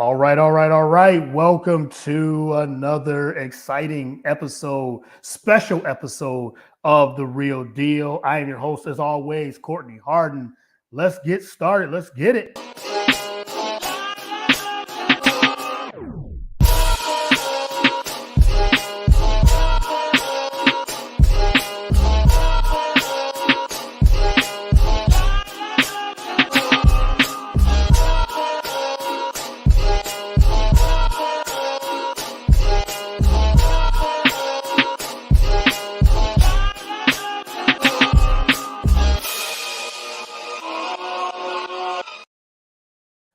All right. Welcome to another exciting episode, special episode of The Real Deal. I am your host, as always, Courtney Harden. Let's get started. Let's get it.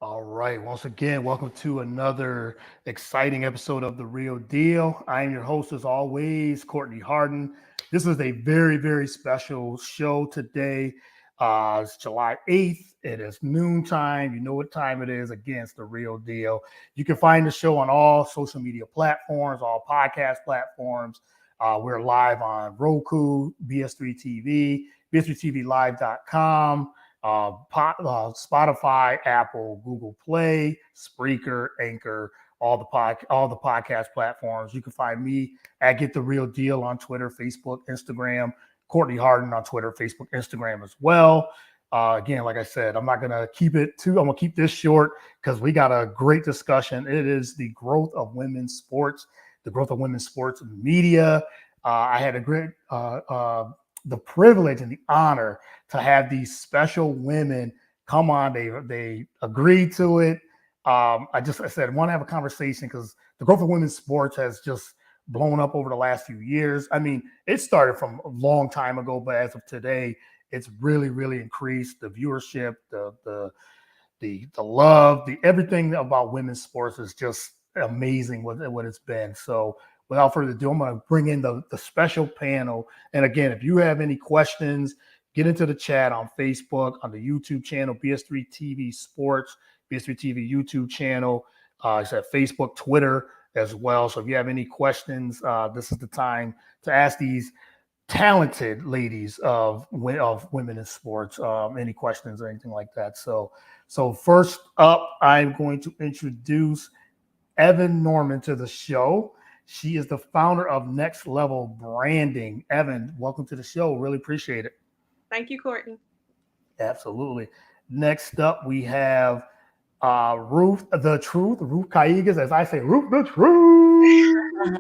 All right. Once again, welcome to another exciting episode of The Real Deal. I am your host, as always, Courtney Harden. This is a very, very special show today. It's July 8th. It is noontime. You know what time it is. Again, it's The Real Deal. You can find the show on all social media platforms, all podcast platforms. We're live on Roku, BS3 TV, BS3TVLive.com. Spotify, Apple, Google Play, Spreaker, Anchor, all the podcast platforms. You can find me at Get the Real Deal on Twitter, Facebook, Instagram. Courtney Harden on Twitter, Facebook, Instagram as well. Again, like I said, I'm gonna keep this short because we got a great discussion. It is the growth of women's sports, media. I had a great the privilege and the honor to have these special women come on. They agreed to it. I said, I want to have a conversation because the growth of women's sports has just blown up over the last few years. I mean, it started from a long time ago, but as of today, it's really, really increased. The viewership, the love, the everything about women's sports is just amazing what it's been. So without further ado, I'm going to bring in the special panel. And again, if you have any questions, get into the chat on Facebook, on the YouTube channel, BS3 TV Sports, BS3 TV YouTube channel. It's at Facebook, Twitter as well. So if you have any questions, this is the time to ask these talented ladies of women in sports any questions or anything like that. So first up, I'm going to introduce Evin Norman to the show. She is the founder of Next Level Branding. Evin, welcome to the show. Really appreciate it. Thank you, Courtney. Absolutely. Next up, we have Ruth Caigas, as I say, Ruth the Truth.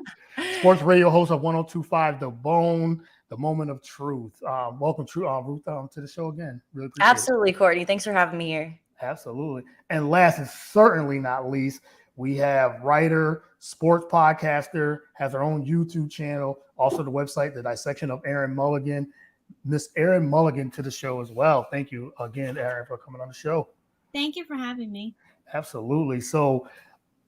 Sports radio host of 102.5 The Bone, the Moment of Truth. Welcome, Ruth, to the show again. Really appreciate Absolutely, Courtney. Thanks for having me here. Absolutely. And last and certainly not least, we have writer, sports podcaster, has her own YouTube channel, also the website, the Dissection of Erin Mulligan. Miss Erin Mulligan to the show as well. Thank you again, Erin, for coming on the show. Thank you for having me. Absolutely. So,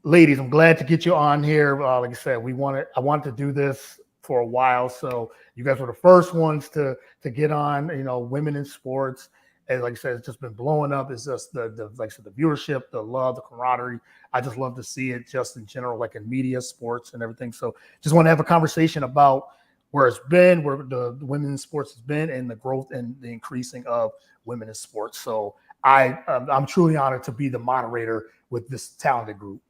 ladies, I'm glad to get you on here. Like I said, I wanted to do this for a while. So you guys were the first ones to get on, women in sports. And like I said, it's just been blowing up. It's just the like I said, the viewership, the love, the camaraderie. I just love to see it just in general, like in media, sports and everything. So just want to have a conversation about where it's been, where the women in sports has been, and the growth and the increasing of women in sports. So I'm truly honored to be the moderator with this talented group.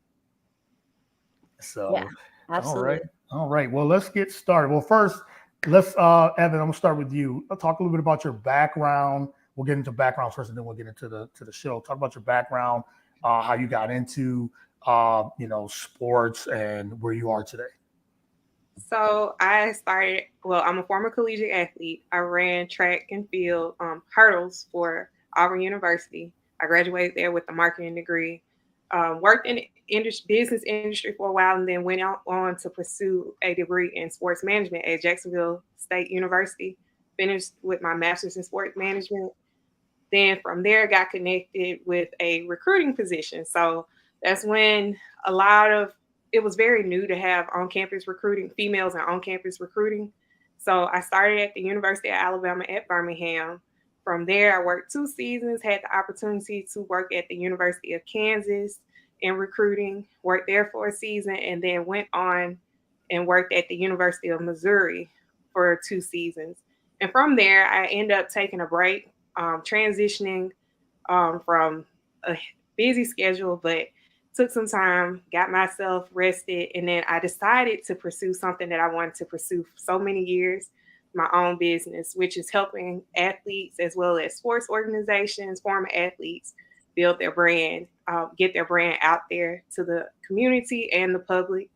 So, yeah, absolutely. All right. Well, let's get started. Well, first, let's, Evin, I'm gonna start with you. I'll talk a little bit about your background. We'll get into background first, and then we'll get into the show. Talk about your background, how you got into, sports, and where you are today. So I'm a former collegiate athlete. I ran track and field hurdles for Auburn University. I graduated there with a marketing degree. Worked in the business industry for a while, and then went on to pursue a degree in sports management at Jacksonville State University. Finished with my master's in sports management. Then from there, got connected with a recruiting position. So that's when it was very new to have on-campus recruiting, females and on-campus recruiting. So I started at the University of Alabama at Birmingham. From there, I worked 2 seasons, had the opportunity to work at the University of Kansas in recruiting, worked there for a season, and then went on and worked at the University of Missouri for 2 seasons. And from there, I ended up taking a break, transitioning from a busy schedule, but took some time, got myself rested, and then I decided to pursue something that I wanted to pursue for so many years, my own business, which is helping athletes as well as sports organizations, former athletes build their brand, get their brand out there to the community and the public.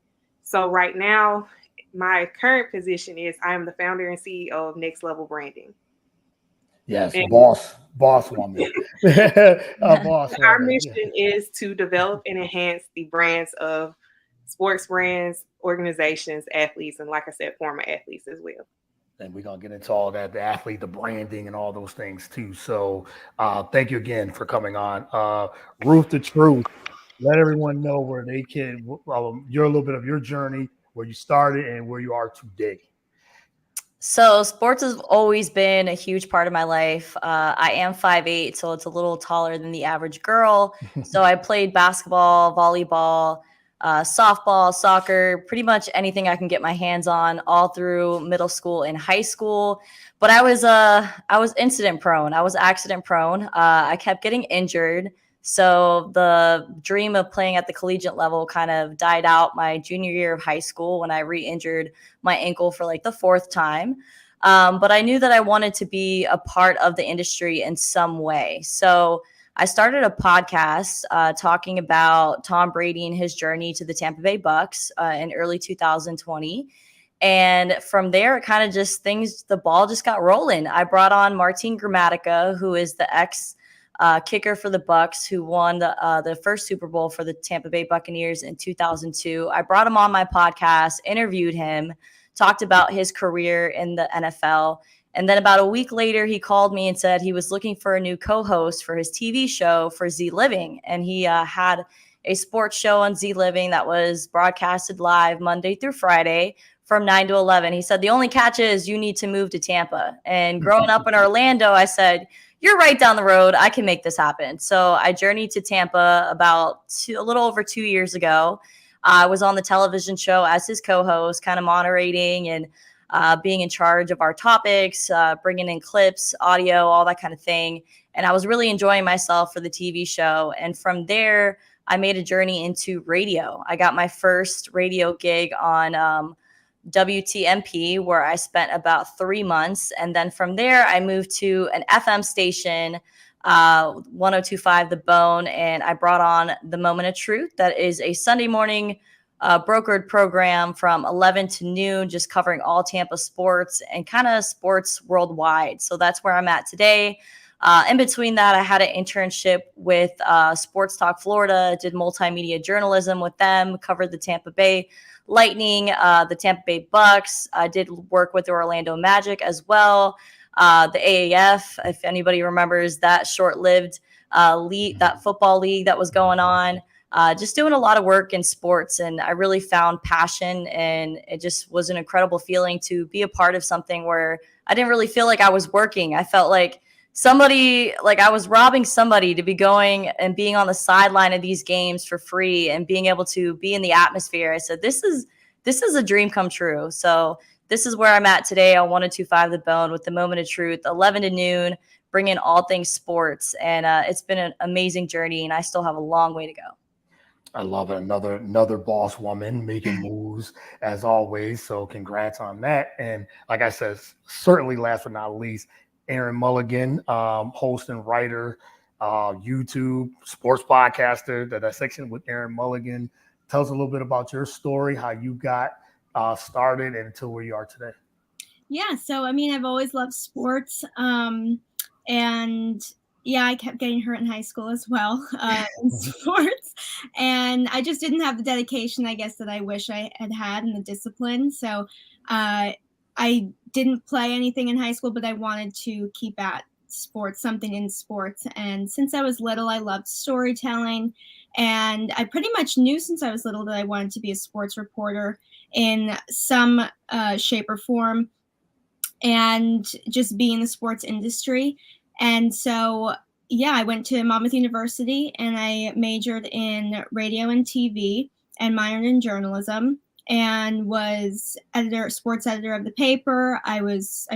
So right now, my current position is I am the founder and CEO of Next Level Branding. Yes, And boss woman. A boss our woman. mission is to develop and enhance the brands of sports brands, organizations, athletes, and like I said, former athletes as well. And we're gonna get into all that, the athlete, the branding, and all those things too. So thank you again for coming on. Ruth the Truth, let everyone know where they can your a little bit of your journey, where you started and where you are today. So sports has always been a huge part of my life. I am 5'8", so it's a little taller than the average girl. So I played basketball, volleyball, softball, soccer, pretty much anything I can get my hands on all through middle school and high school. But I was incident prone. I was accident prone. I kept getting injured. So the dream of playing at the collegiate level kind of died out my junior year of high school when I re-injured my ankle for like the fourth time. But I knew that I wanted to be a part of the industry in some way. So I started a podcast talking about Tom Brady and his journey to the Tampa Bay Bucks in early 2020. And from there, it kind of just the ball just got rolling. I brought on Martin Gramatica, who is the kicker for the Bucks, who won the first Super Bowl for the Tampa Bay Buccaneers in 2002. I brought him on my podcast, interviewed him, talked about his career in the NFL. And then about a week later, he called me and said he was looking for a new co-host for his TV show for Z Living. And he had a sports show on Z Living that was broadcasted live Monday through Friday from 9 to 11. He said, the only catch is you need to move to Tampa. And growing up in Orlando, I said, you're right down the road. I can make this happen. So I journeyed to Tampa about a little over 2 years ago. I was on the television show as his co-host, kind of moderating and being in charge of our topics, bringing in clips, audio, all that kind of thing. And I was really enjoying myself for the TV show. And from there, I made a journey into radio. I got my first radio gig on WTMP, where I spent about 3 months. And then from there, I moved to an FM station, 1025 The Bone, and I brought on The Moment of Truth. That is a Sunday morning brokered program from 11 to noon, just covering all Tampa sports and kind of sports worldwide. So that's where I'm at today. In between that, I had an internship with Sports Talk Florida, did multimedia journalism with them, covered the Tampa Bay Lightning, the Tampa Bay Bucks. I did work with the Orlando Magic as well. The AAF, if anybody remembers that short-lived league, that football league that was going on. Just doing a lot of work in sports, and I really found passion, and it just was an incredible feeling to be a part of something where I didn't really feel like I was working. I felt like I was robbing somebody to be going and being on the sideline of these games for free and being able to be in the atmosphere. I said, this is a dream come true. So this is where I'm at today on 1025 The Bone with The Moment of Truth, 11 to noon, bringing all things sports. And it's been an amazing journey, and I still have a long way to go. I love it. Another boss woman making moves as always. So congrats on that. And like I said, certainly last but not least, Erin Mulligan, host and writer, YouTube sports podcaster, the Dissection with Erin Mulligan. Tell us a little bit about your story, how you got started and until where you are today. Yeah, so I mean, I've always loved sports, and yeah, I kept getting hurt in high school as well in sports, and I just didn't have the dedication, I guess, that I wish I had and the discipline. So I didn't play anything in high school, but I wanted to keep at sports, something in sports. And since I was little, I loved storytelling. And I pretty much knew since I was little that I wanted to be a sports reporter in some shape or form and just be in the sports industry. And so, yeah, I went to Monmouth University and I majored in radio and TV and minored in journalism. and was sports editor of the paper. I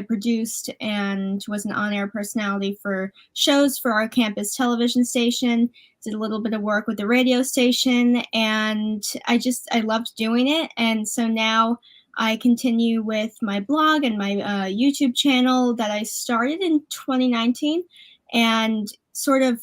produced and was an on-air personality for shows for our campus television station, did a little bit of work with the radio station, and I loved doing it. And so now I continue with my blog and my YouTube channel that I started in 2019 and sort of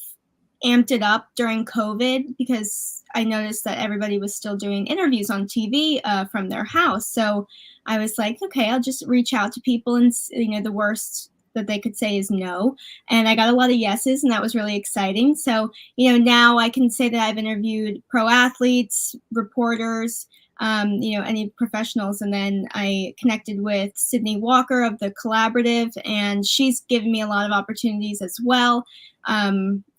amped it up during COVID because I noticed that everybody was still doing interviews on TV from their house. So I was like, okay, I'll just reach out to people, and the worst that they could say is no. And I got a lot of yeses, and that was really exciting. So, now I can say that I've interviewed pro athletes, reporters, any professionals. And then I connected with Sydney Walker of the Collaborative, and she's given me a lot of opportunities as well,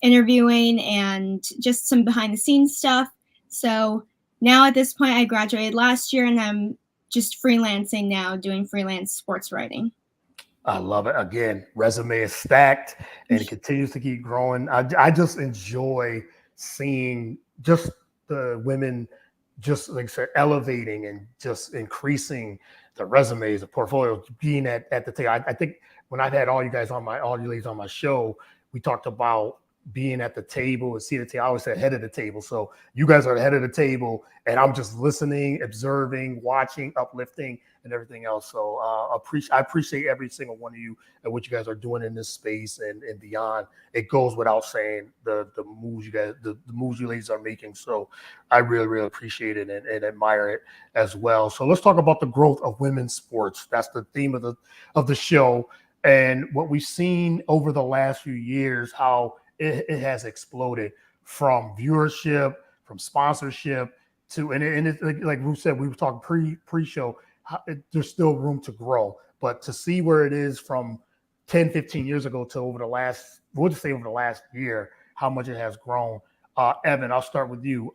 interviewing and just some behind the scenes stuff. So now at this point, I graduated last year, and I'm just freelancing now, doing freelance sports writing. I love it. Again, resume is stacked and it continues to keep growing. I just enjoy seeing just the women, just like I said, elevating and just increasing the resumes, the portfolios, being at the table. I think when I've had all you ladies on my show, we talked about being at the table and seat at the table. I always said head of the table. So you guys are the head of the table, and I'm just listening, observing, watching, uplifting, and everything else. So I appreciate every single one of you and what you guys are doing in this space and beyond. It goes without saying the moves the moves you ladies are making. So I really, really appreciate it and admire it as well. So let's talk about the growth of women's sports. That's the theme of the show, and what we've seen over the last few years, how it has exploded from viewership, from sponsorship to, and it's like Ruth said, we were talking pre-show, there's still room to grow, but to see where it is from 10, 15 years ago to over the last year, how much it has grown. Evin, I'll start with you.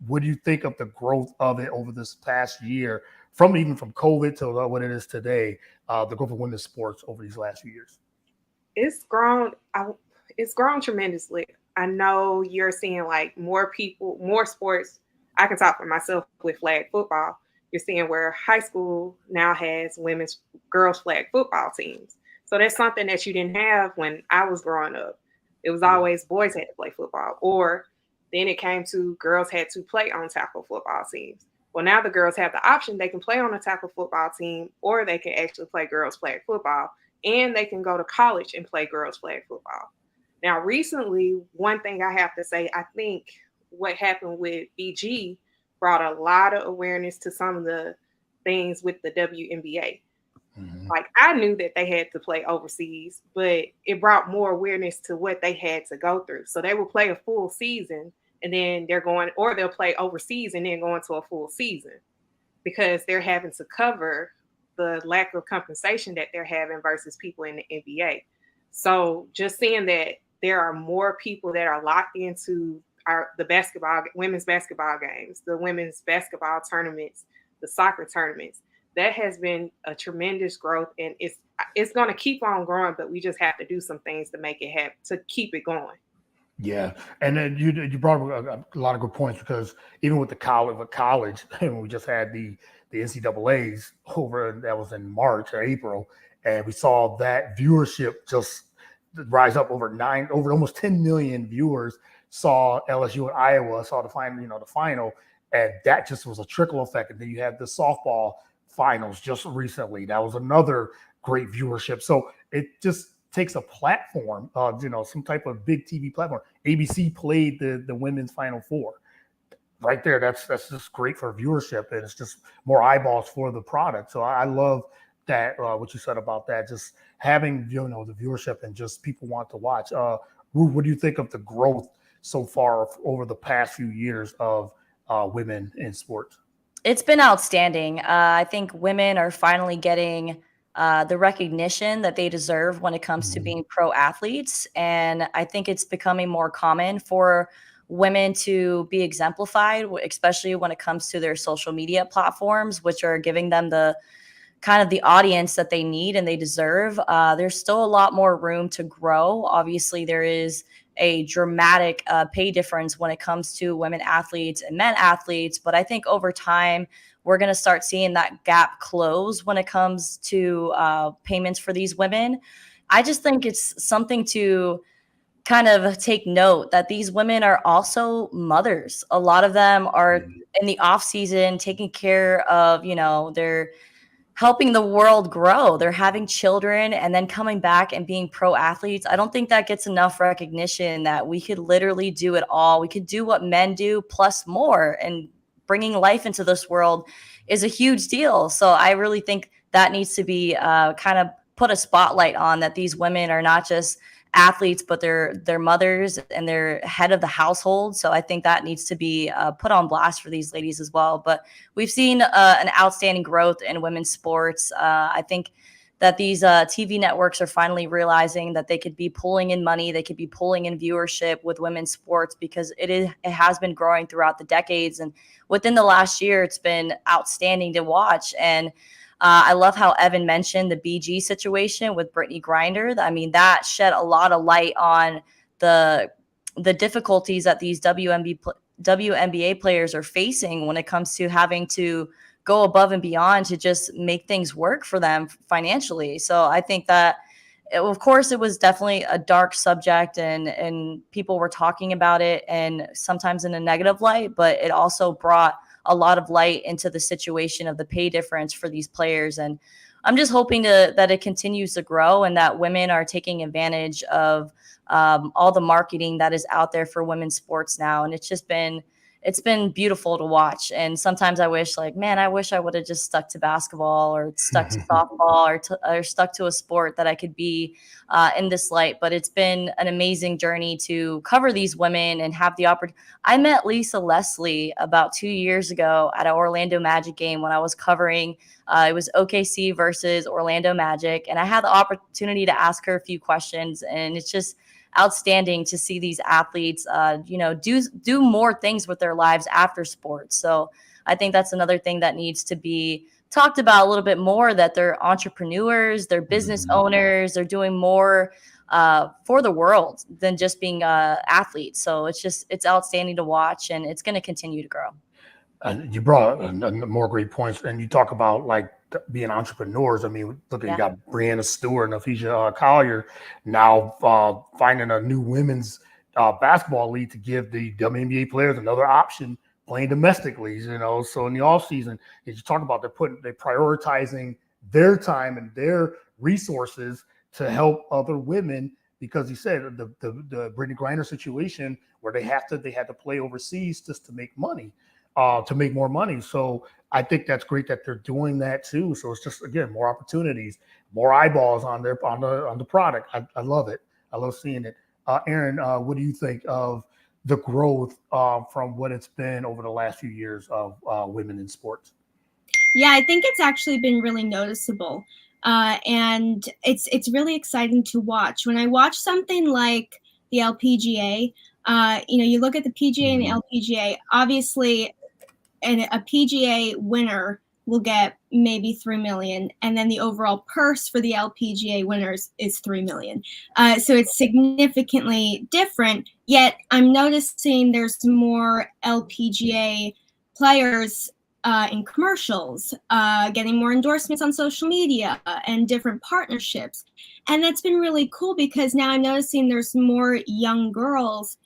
What do you think of the growth of it over this past year, from COVID to what it is today, the growth of women's sports over these last few years? It's grown. It's grown tremendously. I know you're seeing like more people, more sports. I can talk for myself with flag football. You're seeing where high school now has girls flag football teams. So that's something that you didn't have when I was growing up. It was always boys had to play football, or then it came to girls had to play on tackle football teams. Well, now the girls have the option. They can play on a tackle football team, or they can actually play girls flag football, and they can go to college and play girls flag football. Now, recently, one thing I have to say, I think what happened with BG brought a lot of awareness to some of the things with the WNBA. Mm-hmm. Like, I knew that they had to play overseas, but it brought more awareness to what they had to go through. So they will play a full season, and then they'll play overseas and then go into a full season, because they're having to cover the lack of compensation that they're having versus people in the NBA. So just seeing that there are more people that are locked into the women's basketball games, the women's basketball tournaments, the soccer tournaments, that has been a tremendous growth, and it's going to keep on growing, but we just have to do some things to make it happen, to keep it going. Yeah, and then you brought up a lot of good points, because even with the college, we just had the NCAAs that was in March or April, and we saw that viewership just rise up over almost 10 million viewers saw LSU and Iowa, saw the final, and that just was a trickle effect. And then you had the softball finals just recently. That was another great viewership. So it just takes a platform, some type of big TV platform. ABC played the women's Final Four. Right there, that's just great for viewership, and it's just more eyeballs for the product. So I love that, what you said about that, just having the viewership and just people want to watch. Ruth, what do you think of the growth so far over the past few years of women in sports? It's been outstanding. I think women are finally getting the recognition that they deserve when it comes to being pro athletes. And I think it's becoming more common for women to be exemplified, especially when it comes to their social media platforms, which are giving them the kind of the audience that they need and they deserve. There's still a lot more room to grow. Obviously, there is a dramatic pay difference when it comes to women athletes and men athletes. But I think over time, we're going to start seeing that gap close when it comes to payments for these women. I just think it's something to kind of take note that these women are also mothers. A lot of them are in the off season taking care of, they're helping the world grow. They're having children and then coming back and being pro athletes. I don't think that gets enough recognition that we could literally do it all. We could do what men do plus more, and bringing life into this world is a huge deal. So I really think that needs to be kind of put a spotlight on, that these women are not just athletes, but they're mothers and they're head of the household. So I think that needs to be put on blast for these ladies as well. But we've seen an outstanding growth in women's sports. I think that these TV networks are finally realizing that they could be pulling in money, they could be pulling in viewership with women's sports, because it has been growing throughout the decades. And within the last year, it's been outstanding to watch. And I love how Evin mentioned the BG situation with Brittany Griner. I mean, that shed a lot of light on the difficulties that these WNBA players are facing when it comes to having to go above and beyond to just make things work for them financially. So I think that, of course, it was definitely a dark subject, and people were talking about it, and sometimes in a negative light, but it also brought a lot of light into the situation of the pay difference for these players. And I'm just hoping that it continues to grow, and that women are taking advantage of all the marketing that is out there for women's sports now. And it's been beautiful to watch. And sometimes I wish, I wish I would have just stuck to basketball or stuck to softball or stuck to a sport that I could be in this light. But it's been an amazing journey to cover these women and have the opportunity. I met Lisa Leslie about 2 years ago at an Orlando Magic game when I was covering. It was OKC versus Orlando Magic. And I had the opportunity to ask her a few questions. And it's just outstanding to see these athletes, do more things with their lives after sports. So I think that's another thing that needs to be talked about a little bit more, that they're entrepreneurs, they're business owners, they're doing more for the world than just being athletes. So it's outstanding to watch, and it's going to continue to grow. You brought more great points, and you talk about being entrepreneurs. I mean, look, you got Brianna Stewart and Aphesia Collier now finding a new women's basketball league to give the WNBA players another option playing domestically. So in the off season, as you talk about, they're prioritizing their time and their resources to help other women, because he said the Brittany Griner situation where they had to play overseas just to make money. To make more money. So I think that's great that they're doing that too. So it's just, again, more opportunities, more eyeballs on the product. I love it. I love seeing it. Erin, what do you think of the growth from what it's been over the last few years of women in sports? Yeah, I think it's actually been really noticeable. And it's really exciting to watch. When I watch something like the LPGA, you look at the PGA and the LPGA, obviously, and a PGA winner will get maybe $3 million, and then the overall purse for the LPGA winners is $3 million. So it's significantly different. Yet I'm noticing there's more LPGA players in commercials, getting more endorsements on social media and different partnerships, and that's been really cool, because now I'm noticing there's more young girls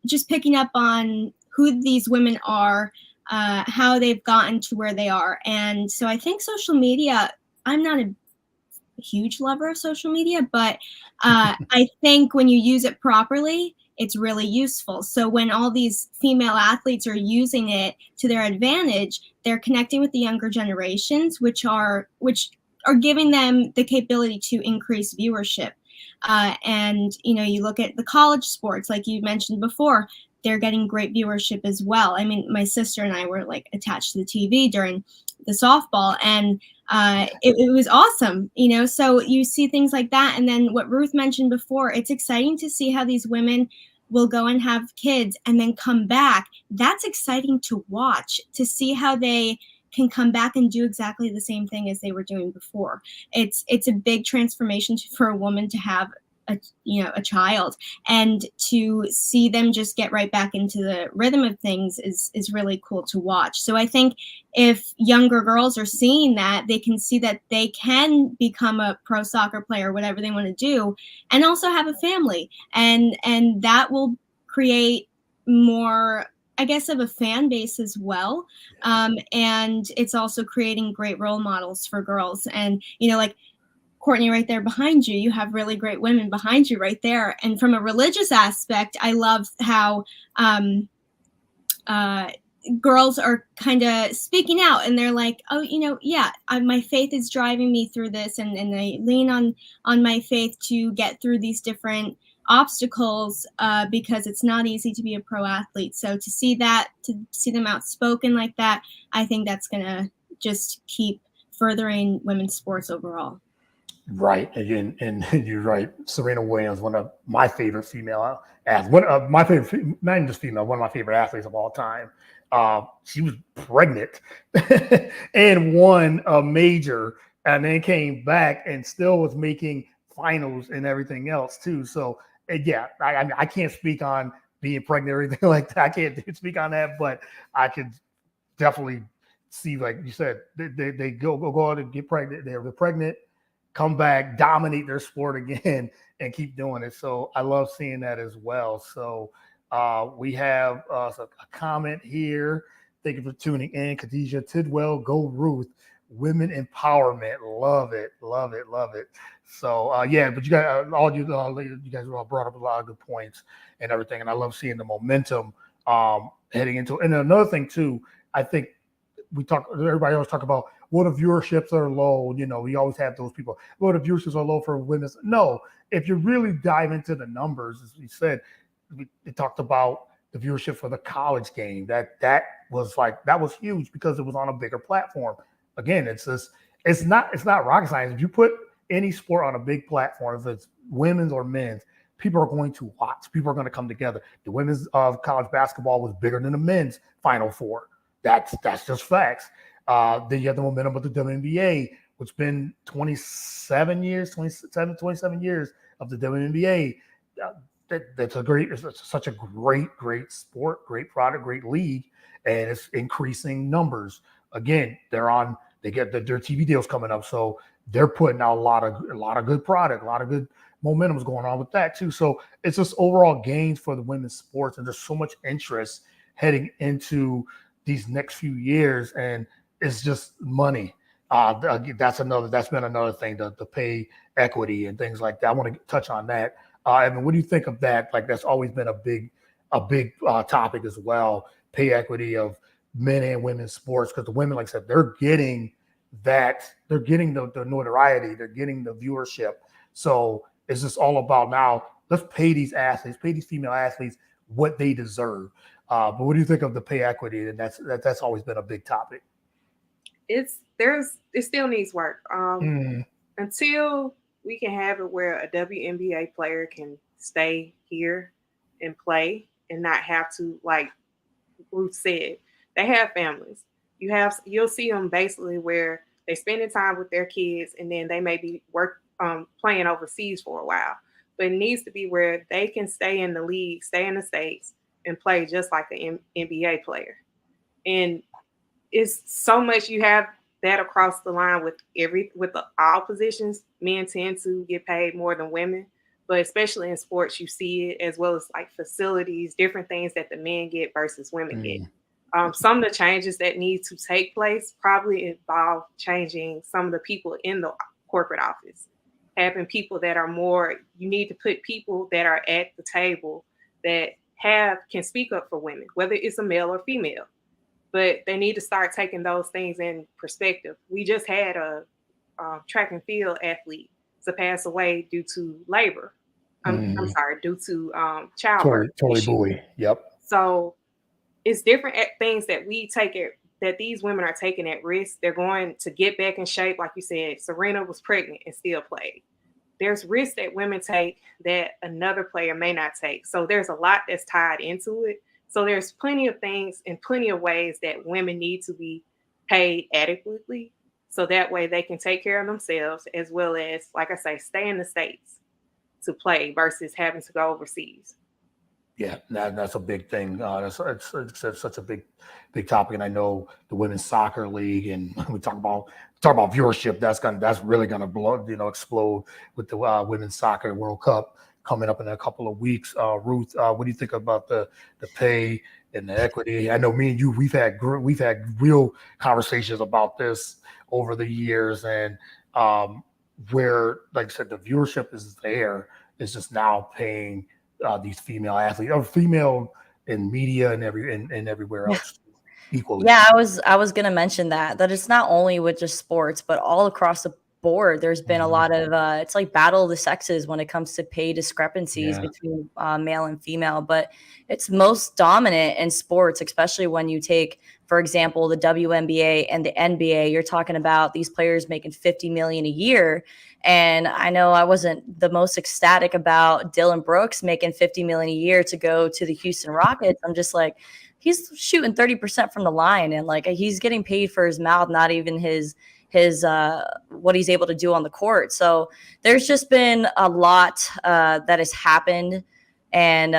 just picking up on who these women are, how they've gotten to where they are. And so I think social media, I'm not a huge lover of social media, but I think when you use it properly, it's really useful. So when all these female athletes are using it to their advantage, they're connecting with the younger generations, which are giving them the capability to increase viewership. And you look at the college sports, like you mentioned before, they're getting great viewership as well. I mean, my sister and I were attached to the TV during the softball, and it was awesome, so you see things like that. And then what Ruth mentioned before, it's exciting to see how these women will go and have kids and then come back. That's exciting to watch, to see how they can come back and do exactly the same thing as they were doing before. It's a big transformation for a woman to have a child, and to see them just get right back into the rhythm of things is really cool to watch. So I think if younger girls are seeing that, they can see that they can become a pro soccer player, whatever they want to do, and also have a family, and that will create more, I guess, of a fan base as well. And it's also creating great role models for girls. And, like Courtney right there behind you, you have really great women behind you right there. And from a religious aspect, I love how girls are kind of speaking out, and they're like, oh, yeah, my faith is driving me through this. And they lean on my faith to get through these different obstacles, because it's not easy to be a pro athlete. So to see them outspoken like that, I think that's going to just keep furthering women's sports overall. Right. And you're right. Serena Williams, one of my favorite female athletes, one of my favorite, not even just female, one of my favorite athletes of all time. She was pregnant and won a major, and then came back and still was making finals and everything else too. So yeah, I can't speak on being pregnant or anything like that. I can't speak on that, but I could definitely see, like you said, they go out and get pregnant. They're pregnant, come back, dominate their sport again, and keep doing it. So I love seeing that as well. So we have a comment here. Thank you for tuning in. Khadijah Tidwell, go Ruth. Women empowerment. Love it. Love it. Love it. So yeah, but you guys, you guys all brought up a lot of good points and everything. And I love seeing the momentum heading into it. And another thing too, I think everybody always talk about, well, the viewerships are low. We always have those people. Well, the viewerships are low for women's. No, if you really dive into the numbers, as we said, we talked about the viewership for the college game. That was huge because it was on a bigger platform. Again, it's not rocket science. If you put any sport on a big platform, if it's women's or men's, people are going to watch. People are going to come together. The women's college basketball was bigger than the men's Final Four. That's just facts. Then you have the momentum of the WNBA, which has been 27 years of the WNBA. It's such a great sport, great product, great league, and it's increasing numbers. Again, they get their TV deals coming up, so they're putting out a lot of good product, a lot of good momentum is going on with that too. So it's just overall gains for the women's sports, and there's so much interest heading into these next few years, and it's just money. That's been another thing, the pay equity and things like that. I want to touch on that. Evin, what do you think of that? Like, that's always been a big topic as well. Pay equity of men and women's sports, because the women, like I said, they're getting the notoriety, they're getting the viewership. So it's just all about now, let's pay these female athletes what they deserve. But what do you think of the pay equity? And that's always been a big topic. It still needs work. Until we can have it where a WNBA player can stay here and play and not have to, like Ruth said, they have families. You'll see them basically where they're spending time with their kids, and then they may be playing overseas for a while. But it needs to be where they can stay in the league, stay in the States, and play just like an NBA player. And it's so much, you have that across the line with all positions. Men tend to get paid more than women, but especially in sports, you see it, as well as like facilities, different things that the men get versus women get. Some of the changes that need to take place probably involve changing some of the people in the corporate office, having people that are more, you need to put people that are at the table that can speak up for women, whether it's a male or female. But they need to start taking those things in perspective. We just had a track and field athlete to pass away due to labor. I'm sorry, due to childbirth. Tori Bowie. Yep. So it's different things that that these women are taking at risk. They're going to get back in shape. Like you said, Serena was pregnant and still played. There's risks that women take that another player may not take. So there's a lot that's tied into it. So there's plenty of things and plenty of ways that women need to be paid adequately, so that way they can take care of themselves, as well as, like I say, stay in the States. to play versus having to go overseas. Yeah, that's a big thing. It's such a big topic, and I know the women's soccer league, and we talk about viewership. That's really gonna explode with the Women's Soccer World Cup coming up in a couple of weeks. Ruth, what do you think about the pay and the equity? I know me and you, we've had real conversations about this over the years, and where, like I said, the viewership is there. It's just now paying these female athletes or female in media and everywhere else equally. Yeah, I was gonna mention that it's not only with just sports, but all across the board. There's been a lot of it's like battle of the sexes when it comes to pay discrepancies between male and female, but it's most dominant in sports, especially when you take, for example, the WNBA and the NBA. You're talking about these players making $50 million a year. And I know I wasn't the most ecstatic about Dylan Brooks making $50 million a year to go to the Houston Rockets. I'm just like, he's shooting 30% from the line, and like he's getting paid for his mouth, not even his what he's able to do on the court. So there's just been a lot that has happened. And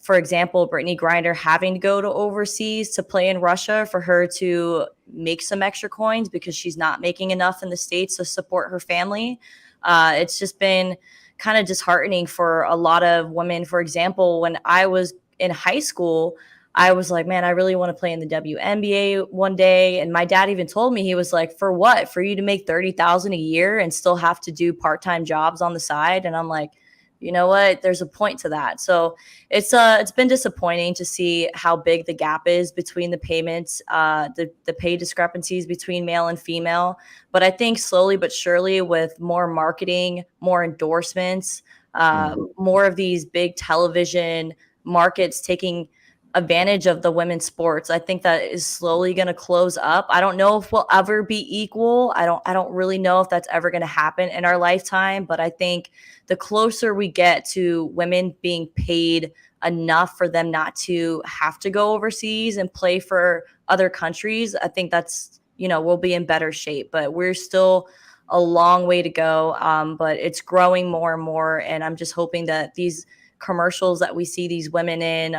for example, Brittany Griner having to go to overseas to play in Russia for her to make some extra coins because she's not making enough in the States to support her family. It's just been kind of disheartening for a lot of women. For example, when I was in high school, I was like, man, I really want to play in the WNBA one day. And my dad even told me, he was like, for what? For you to make $30,000 a year and still have to do part-time jobs on the side? And I'm like, you know what? There's a point to that. So it's been disappointing to see how big the gap is between the payments, the pay discrepancies between male and female. But I think slowly but surely, with more marketing, more endorsements, more of these big television markets taking advantage of the women's sports, I think that is slowly going to close up. I don't know if we'll ever be equal. I don't really know if that's ever going to happen in our lifetime, but I think the closer we get to women being paid enough for them not to have to go overseas and play for other countries, I think that's, we'll be in better shape. But we're still a long way to go. But it's growing more and more, and I'm just hoping that these commercials that we see these women in,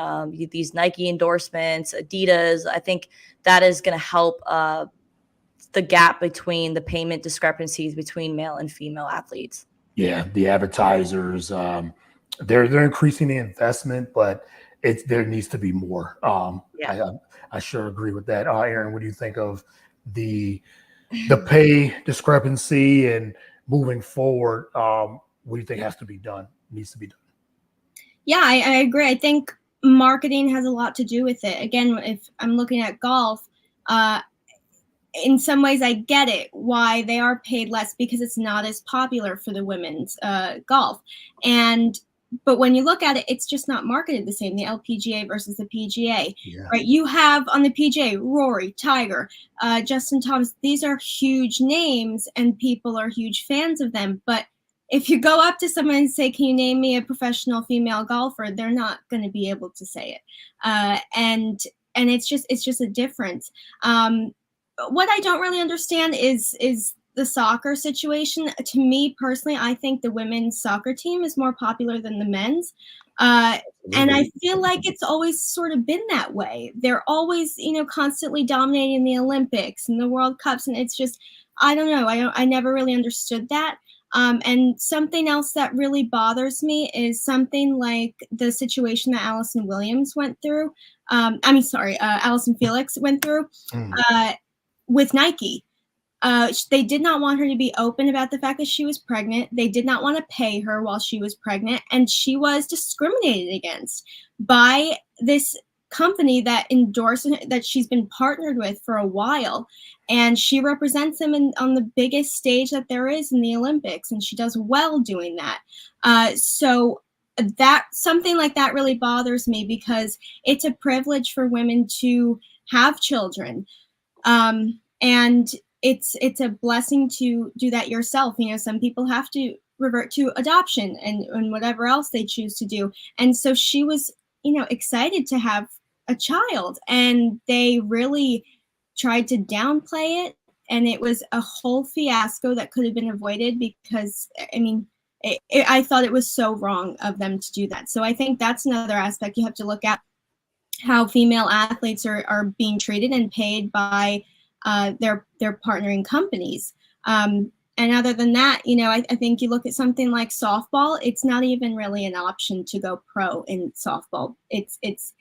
these Nike endorsements, Adidas, I think that is going to help the gap between the payment discrepancies between male and female athletes. Yeah, the advertisers, they're increasing the investment, but there needs to be more. I sure agree with that. Erin, what do you think of the pay discrepancy and moving forward? What do you think needs to be done? Yeah, I agree. I think marketing has a lot to do with it. Again, if I'm looking at golf, in some ways I get it why they are paid less, because it's not as popular for the women's golf. But when you look at it, it's just not marketed the same, the LPGA versus the PGA, right? You have on the PGA, Rory, Tiger, Justin Thomas. These are huge names and people are huge fans of them. But if you go up to someone and say, can you name me a professional female golfer? They're not going to be able to say it. And it's just a difference. What I don't really understand is the soccer situation. To me personally, I think the women's soccer team is more popular than the men's. And I feel like it's always sort of been that way. They're always, constantly dominating the Olympics and the World Cups. And it's just, I don't know. I never really understood that. And something else that really bothers me is something like the situation that Allison Williams went through. Allison Felix went through with Nike. They did not want her to be open about the fact that she was pregnant. They did not want to pay her while she was pregnant. And she was discriminated against by this company that endorsed, that she's been partnered with for a while, and she represents them on the biggest stage that there is in the Olympics, and she does well doing that. So that something like that really bothers me, because it's a privilege for women to have children, and it's a blessing to do that yourself. Some people have to revert to adoption and whatever else they choose to do, and so she was excited to have a child, and they really tried to downplay it, and it was a whole fiasco that could have been avoided, because I thought it was so wrong of them to do that. So I think that's another aspect you have to look at, how female athletes are being treated and paid by their partnering companies. And other than that, I think you look at something like softball, it's not even really an option to go pro in softball. It's it's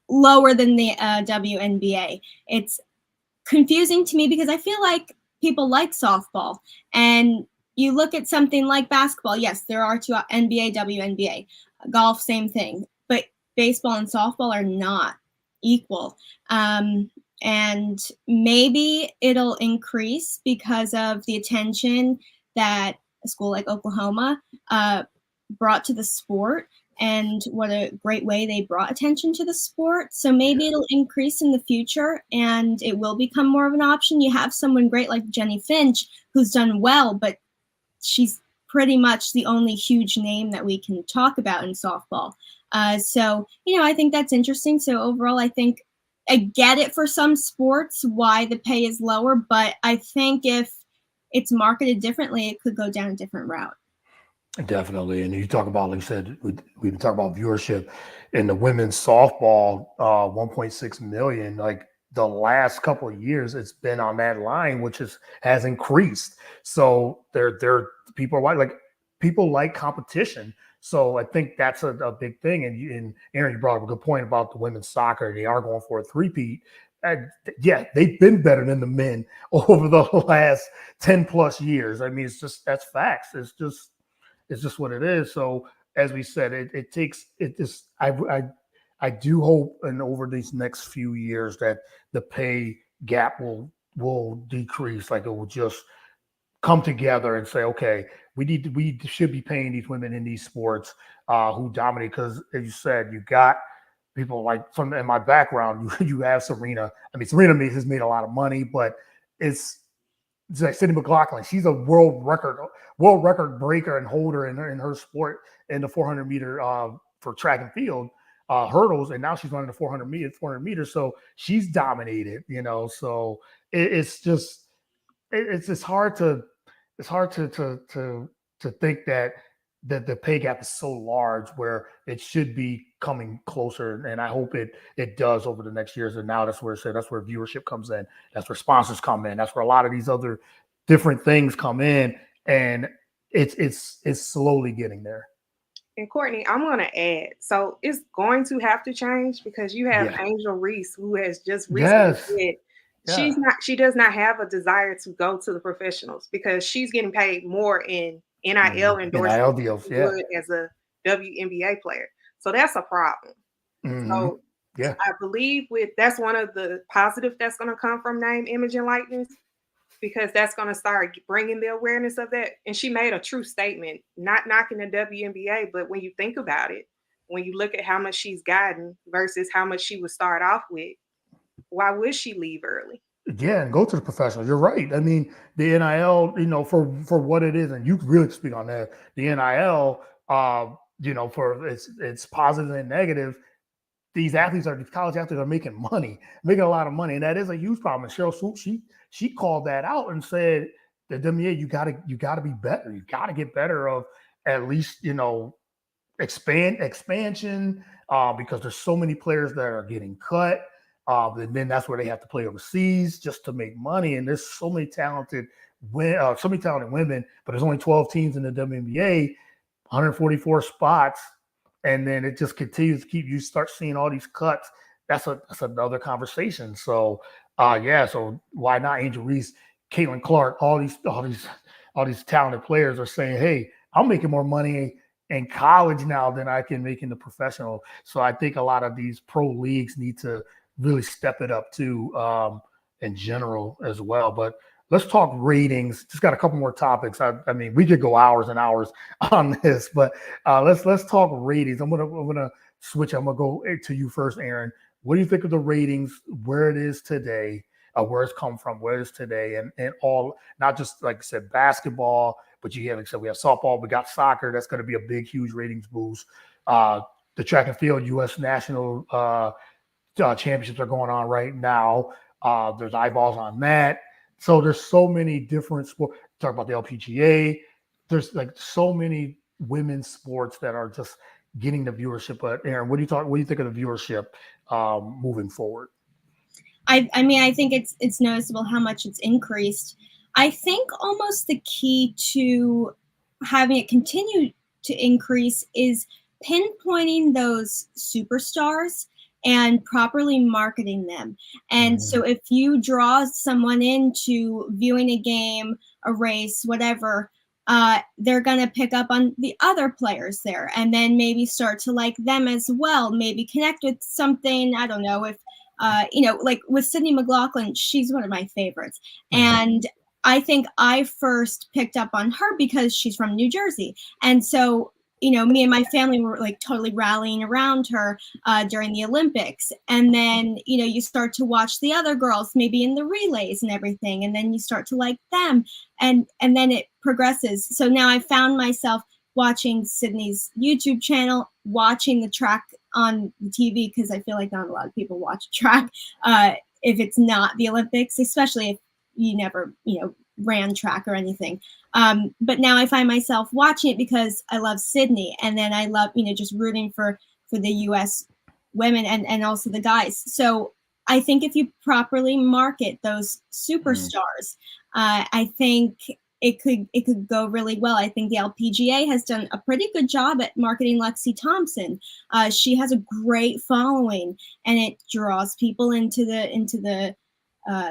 lower than the WNBA. It's confusing to me because I feel like people like softball. And you look at something like basketball, yes, there are two, NBA, WNBA. Golf, same thing. But baseball and softball are not equal. And maybe it'll increase because of the attention that a school like Oklahoma brought to the sport, and what a great way they brought attention to the sport. So maybe it'll increase in the future and it will become more of an option. You have someone great like Jenny Finch who's done well, but she's pretty much the only huge name that we can talk about in softball. So, I think that's interesting. So overall, I think I get it for some sports why the pay is lower, but I think if it's marketed differently, it could go down a different route. Definitely. And you talk about, like you said, we talk about viewership in the women's softball, 1.6 million, like the last couple of years, it's been on that line, which has increased. So people like competition. So I think that's a big thing. And Erin, you brought up a good point about the women's soccer. They are going for a three-peat. Yeah, they've been better than the men over the last 10 plus years. I mean, that's facts. It's just what it is. So as we said, I do hope, and over these next few years, that the pay gap will decrease. Like it will just come together and say, okay, we should be paying these women in these sports who dominate. Because as you said, you got people like in my background, you have Serena. I mean, Serena has made a lot of money, but it's like Cindy McLaughlin. She's a world record breaker and holder in her sport in the 400 meter for track and field hurdles, and now she's running the 400 meters. So she's dominated, So it's just hard to think that the pay gap is so large where it should be coming closer, and I hope it does over the next years. And now that's where viewership comes in. That's where sponsors come in. That's where a lot of these other different things come in, and it's slowly getting there. And Courtney, I'm going to add, so it's going to have to change because you have Angel Reese, who has just recently said she does not have a desire to go to the professionals because she's getting paid more in NIL endorsements deals, as a WNBA player. So that's a problem. So I believe that's one of the positives that's going to come from name, image, and likeness, because that's going to start bringing the awareness of that. And she made a true statement, not knocking the WNBA, but when you think about it, when you look at how much she's gotten versus how much she would start off with, why would she leave early? Yeah, and go to the professionals. You're right. I mean, the NIL, for what it is, and you really speak on that. The NIL, for it's positive and negative. These college athletes are making a lot of money, and that is a huge problem. And Cheryl Swoop, she called that out and said, "The WNBA, you gotta be better. You gotta get better of at least expansion because there's so many players that are getting cut." And then that's where they have to play overseas just to make money. And there's so many talented women, but there's only 12 teams in the WNBA, 144 spots. And then it just continues to you start seeing all these cuts. That's another conversation. So, so why not Angel Reese, Caitlin Clark, all these talented players are saying, hey, I'm making more money in college now than I can make in the professional. So I think a lot of these pro leagues need to really step it up too, in general as well. But let's talk ratings. Just got a couple more topics. I mean, we could go hours and hours on this, but let's talk ratings. I'm gonna switch. I'm gonna go to you first, Erin. What do you think of the ratings? Where it is today? Where it's come from? Where it is today? And all, not just like I said, basketball, but we have softball. We got soccer. That's going to be a big, huge ratings boost. The track and field U.S. national championships are going on right now. There's eyeballs on that. So there's so many different sports. Talk about the LPGA, there's like so many women's sports that are just getting the viewership. But Erin, what do you think of the viewership moving forward? I mean, I think it's noticeable how much it's increased. I think almost the key to having it continue to increase is pinpointing those superstars and properly marketing them. And so if you draw someone into viewing a game, a race, whatever, they're going to pick up on the other players there and then maybe start to like them as well, maybe connect with something. I don't know if like with Sydney McLaughlin, she's one of my favorites. And I think I first picked up on her because she's from New Jersey. And so, me and my family were like totally rallying around her during the Olympics. And then, you start to watch the other girls, maybe in the relays and everything. And then you start to like them. And then it progresses. So now I found myself watching Sydney's YouTube channel, watching the track on the TV, because I feel like not a lot of people watch track if it's not the Olympics, especially if you never, ran track or anything. But now I find myself watching it because I love Sydney, and then I love, just rooting for the U.S. women and also the guys. So I think if you properly market those superstars, I think it could go really well. I think the LPGA has done a pretty good job at marketing Lexi Thompson. She has a great following, and it draws people into the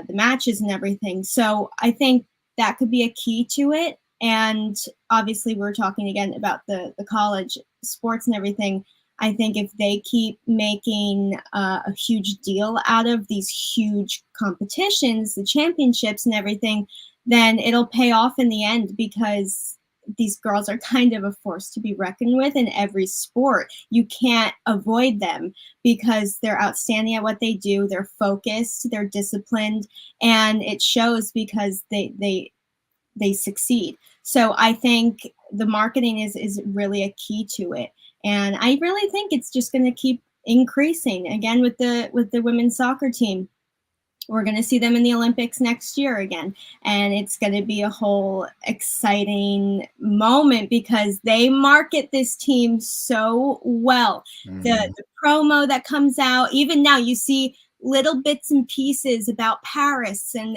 matches and everything. So I think that could be a key to it. And obviously, we're talking again about the college sports and everything. I think if they keep making a huge deal out of these huge competitions, the championships and everything, then it'll pay off in the end, because these girls are kind of a force to be reckoned with in every sport. You can't avoid them because they're outstanding at what they do. They're focused, they're disciplined, and it shows because they succeed. So I think the marketing is really a key to it. And I really think it's just going to keep increasing. Again, with the women's soccer team, we're going to see them in the Olympics next year again. And it's going to be a whole exciting moment because they market this team so well. The promo that comes out, even now you see little bits and pieces about Paris and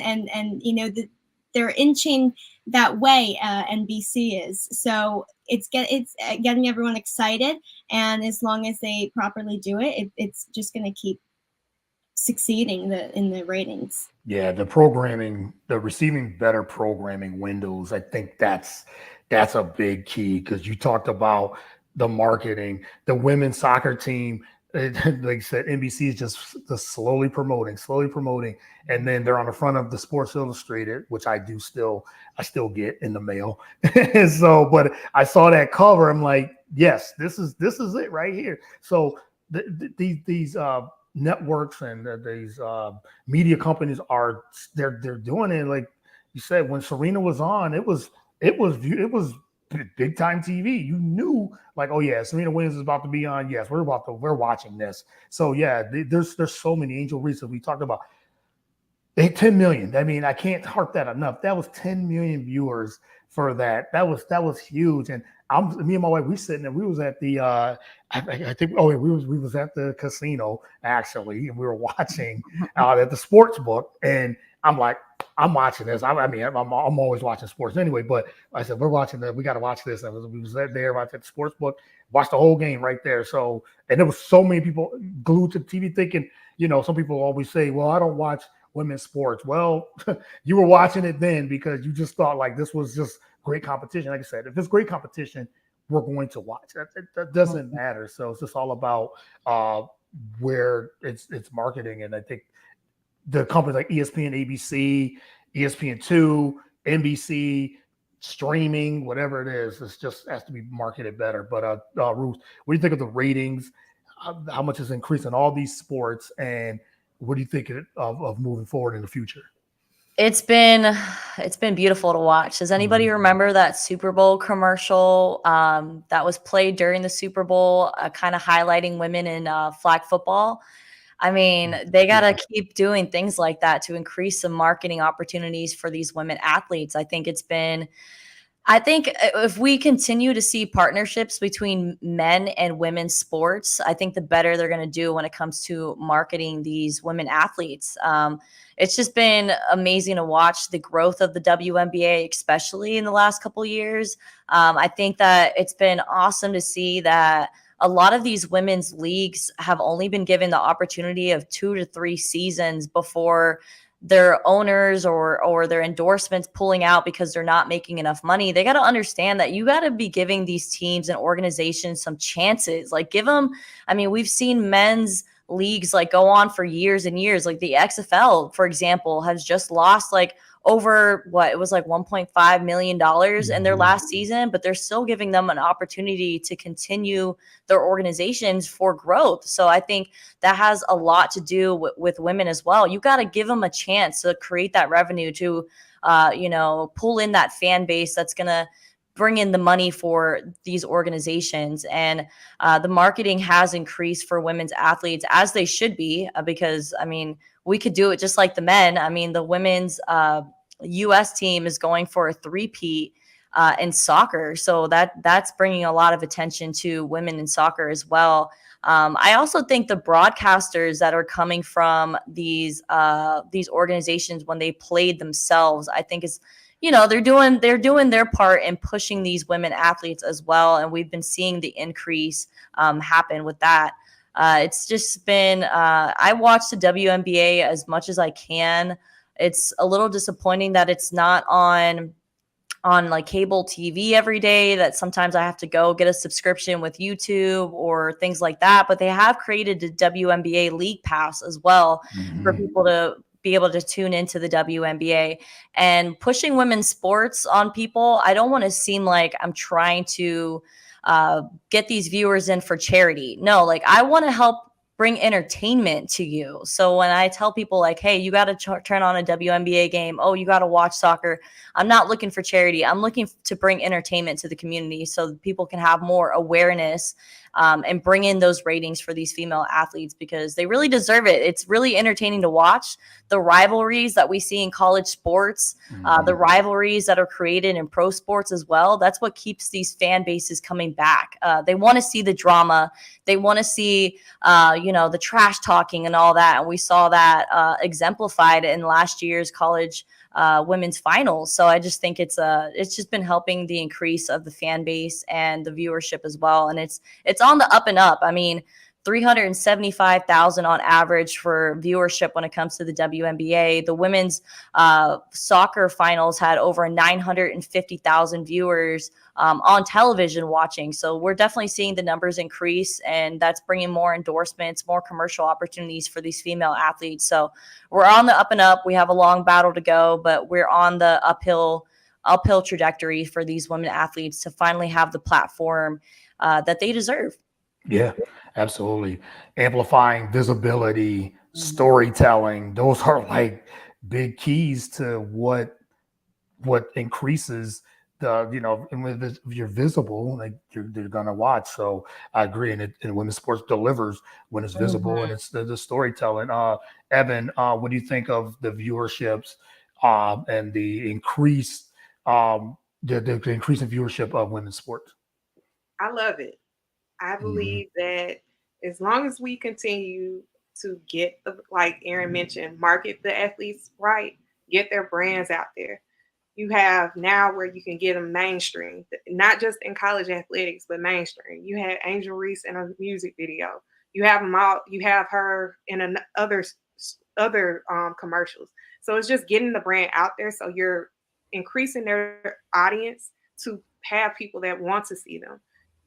they're inching that way. NBC is. So it's getting everyone excited. And as long as they properly do it, it's just going to keep succeeding in the ratings. Yeah, the receiving better programming windows, I think that's a big key, because you talked about the marketing. The women's soccer team, like you said, NBC is just slowly promoting, and then they're on the front of the Sports Illustrated, which I still get in the mail. So, but I saw that cover, I'm like, yes, this is it right here. So these networks and these media companies they're doing it. Like you said, when Serena was on, it was big time TV. You knew, like, oh yeah, Serena Williams is about to be on. Yes, we're watching this. So yeah, there's so many Angel Reese we talked about. 10 million. I mean, I can't harp that enough. That was 10 million viewers for that. That was huge. And me and my wife, we sitting there. We was at the I think we was at the casino actually, and we were watching at the sports book. And I'm like, I'm watching this. I'm always watching sports anyway. But I said, we're watching that. We got to watch this. And we was there, watched the sports book, watched the whole game right there. So, and there was so many people glued to the TV thinking, some people always say, well, I don't watch women's sports. Well, you were watching it then because you just thought like this was just great competition. Like I said, if it's great competition, we're going to watch. That doesn't matter. So it's just all about where it's marketing. And I think the companies like ESPN, ABC, ESPN2, NBC, streaming, whatever it is, it just has to be marketed better. But Ruth, what do you think of the ratings? How much is increasing all these sports, and what do you think of moving forward in the future? It's been beautiful to watch. Does anybody remember that Super Bowl commercial that was played during the Super Bowl, kind of highlighting women in flag football? I mean, they got to keep doing things like that to increase some marketing opportunities for these women athletes. I think it's been I think if we continue to see partnerships between men and women's sports, I think the better they're going to do when it comes to marketing these women athletes. It's just been amazing to watch the growth of the WNBA, especially in the last couple of years. I think that it's been awesome to see that a lot of these women's leagues have only been given the opportunity of 2 to 3 seasons before their owners or their endorsements pulling out because they're not making enough money. They got to understand that you got to be giving these teams and organizations some chances. Like give them, I mean, we've seen men's leagues like go on for years and years. Like the XFL, for example, has just lost like over what it was like $1.5 million in their last season, but they're still giving them an opportunity to continue their organizations for growth. So I think that has a lot to do with women as well. You got to give them a chance to create that revenue to, pull in that fan base that's going to bring in the money for these organizations. And the marketing has increased for women's athletes, as they should be, because, I mean, we could do it just like the men. I mean, the women's U.S. team is going for a three-peat in soccer. So that's bringing a lot of attention to women in soccer as well. I also think the broadcasters that are coming from these organizations when they played themselves, I think is, they're doing their part in pushing these women athletes as well. And we've been seeing the increase happen with that. It's just been, I watch the WNBA as much as I can. It's a little disappointing that it's not on like cable TV every day, that sometimes I have to go get a subscription with YouTube or things like that. But they have created the WNBA League Pass as well for people to be able to tune into the WNBA. And pushing women's sports on people, I don't want to seem like I'm trying to get these viewers in for charity. No, like I want to help bring entertainment to you. So when I tell people like, hey, you got to turn on a WNBA game. Oh, you got to watch soccer. I'm not looking for charity. I'm looking to bring entertainment to the community so that people can have more awareness and bring in those ratings for these female athletes, because they really deserve it. It's really entertaining to watch the rivalries that we see in college sports, the rivalries that are created in pro sports as well. That's what keeps these fan bases coming back. They want to see the drama. They want to see, the trash talking and all that. And we saw that exemplified in last year's college women's finals. So I just think it's just been helping the increase of the fan base and the viewership as well. And it's on the up and up. I mean, 375,000 on average for viewership when it comes to the WNBA. The women's soccer finals had over 950,000 viewers on television watching. So we're definitely seeing the numbers increase, and that's bringing more endorsements, more commercial opportunities for these female athletes. So we're on the up and up. We have a long battle to go, but we're on the uphill trajectory for these women athletes to finally have the platform that they deserve. Yeah, absolutely. Amplifying visibility, storytelling, those are like big keys to what increases the, and if you're visible, like they're gonna watch. So I agree. And women's sports delivers when it's visible and it's the storytelling. Evin, what do you think of the viewerships and the increase the increase in viewership of women's sports? I love it. I believe that as long as we continue to get, like Erin mentioned, market the athletes right, get their brands out there. You have now where you can get them mainstream, not just in college athletics, but mainstream. You had Angel Reese in a music video. You have them all. You have her in other commercials. So it's just getting the brand out there. So you're increasing their audience to have people that want to see them.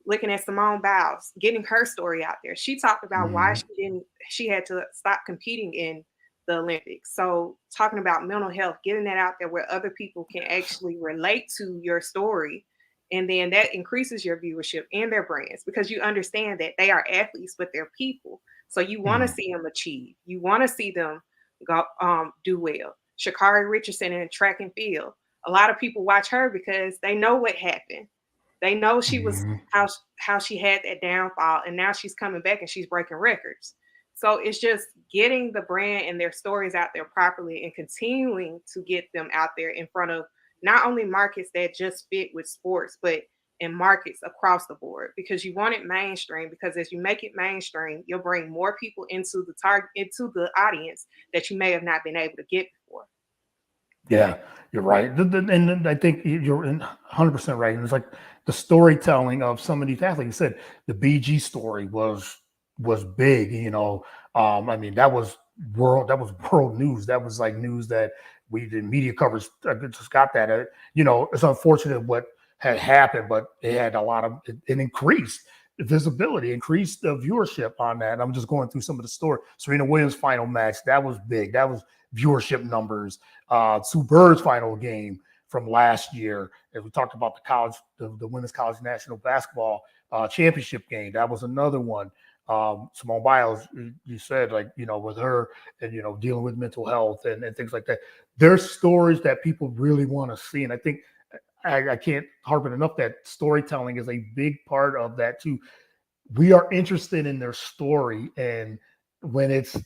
Looking at Simone Biles, getting her story out there. She talked about why she had to stop competing in the Olympics. So talking about mental health, getting that out there where other people can actually relate to your story. And then that increases your viewership and their brands, because you understand that they are athletes, but they're people. So you want to see them achieve. You want to see them go do well. Sha'Carri Richardson in track and field. A lot of people watch her because they know what happened. They know she was how she had that downfall, and now she's coming back and she's breaking records. So it's just getting the brand and their stories out there properly and continuing to get them out there in front of not only markets that just fit with sports, but in markets across the board, because you want it mainstream, because as you make it mainstream, you'll bring more people into the audience that you may have not been able to get before. Yeah, you're right. And I think you're 100% right. And it's like the storytelling of some of these athletes. You said the BG story was big, you know. I mean, that was world news. That was like news that we the media covers just got that. You know, it's unfortunate what had happened, but it had a lot of it increased visibility, increased the viewership on that. And I'm just going through some of the story. Serena Williams' final match, that was big. That was viewership numbers. Sue Bird's final game from last year, as we talked about the women's college national basketball championship game. That was another one. Simone Biles, you said, like, you know, with her and, you know, dealing with mental health and things like that. There's stories that people really want to see. And I think I can't harp it enough that storytelling is a big part of that too. We are interested in their story, and when it's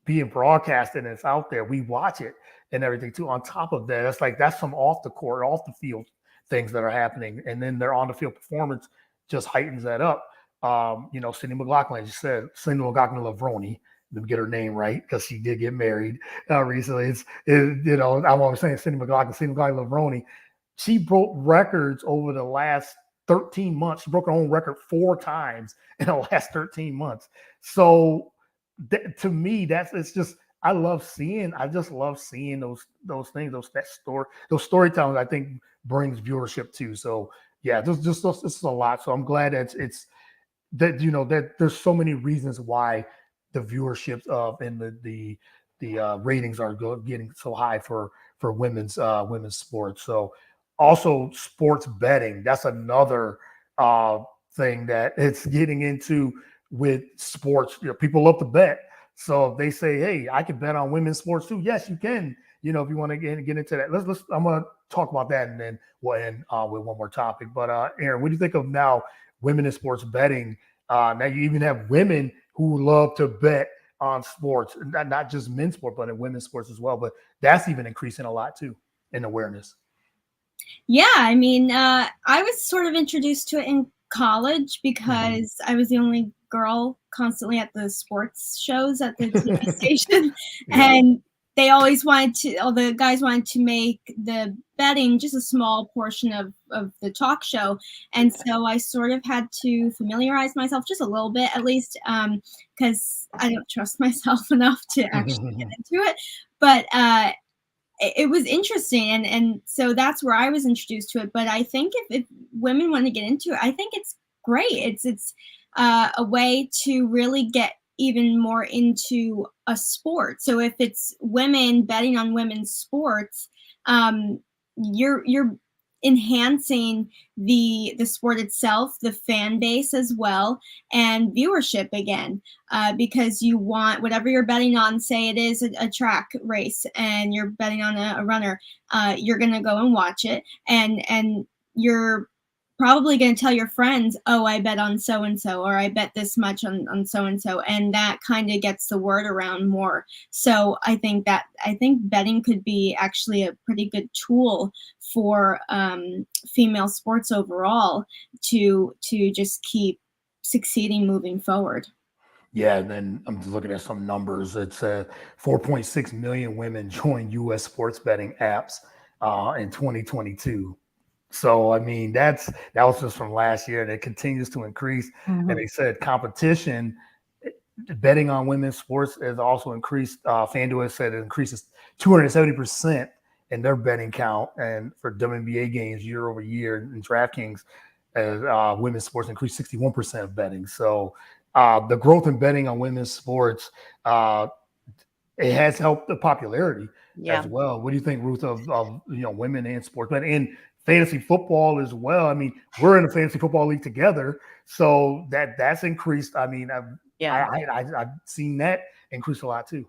being broadcasted and it's out there, we watch it and everything too. On top of that, that's some off the court, off the field things that are happening, and then their on the field performance just heightens that up. You know, Cindy McLaughlin, as you said, Cindy McLaughlin Lavroni. Let me get her name right because she did get married recently. You know, I'm always saying Cindy McLaughlin Lavroni. She broke records over the last 13 months. She broke her own record 4 times in the last 13 months. So to me, it's just I just love seeing those things, those storytelling. I think brings viewership too. So yeah, this is a lot. So I'm glad that it's that, you know, that there's so many reasons why the viewerships of and the ratings are getting so high for women's sports. So also sports betting, that's another thing that it's getting into with sports. You know, people love to bet. So if they say, hey, I can bet on women's sports too, yes, you can. You know, if you want to get into that, I'm gonna talk about that and then we'll end with one more topic. But Erin, what do you think of now women in sports betting? Now you even have women who love to bet on sports, not just men's sport, but in women's sports as well. But that's even increasing a lot too in awareness. Yeah, I mean, I was sort of introduced to it in college because I was the only girl constantly at the sports shows at the TV station. Yeah. And they always all the guys wanted to make the betting just a small portion of the talk show. And so I sort of had to familiarize myself just a little bit, at least, because I don't trust myself enough to actually get into it. But it was interesting, and so that's where I was introduced to it. But I think if women want to get into it, I think it's great. It's a way to really get even more into a sport. So if it's women betting on women's sports, you're enhancing the sport itself, the fan base as well, and viewership again, because you want whatever you're betting on. Say it is a track race and you're betting on a runner, you're gonna go and watch it, and you're probably going to tell your friends, oh, I bet on so-and-so, or I bet this much on so-and-so. And that kind of gets the word around more. So I think betting could be actually a pretty good tool for female sports overall to just keep succeeding moving forward. Yeah, and then I'm just looking at some numbers. It's 4.6 million women joined U.S. sports betting apps in 2022. So, I mean, that was just from last year, and it continues to increase. And they said competition, betting on women's sports has also increased. FanDuel said it increases 270% in their betting count, and for WNBA games year over year in DraftKings, as women's sports increased 61% of betting. So the growth in betting on women's sports, it has helped the popularity as well. What do you think, Ruth, of women and sports betting and fantasy football as well? I mean, we're in a fantasy football league together, so that's increased. I mean, I've seen that increase a lot too.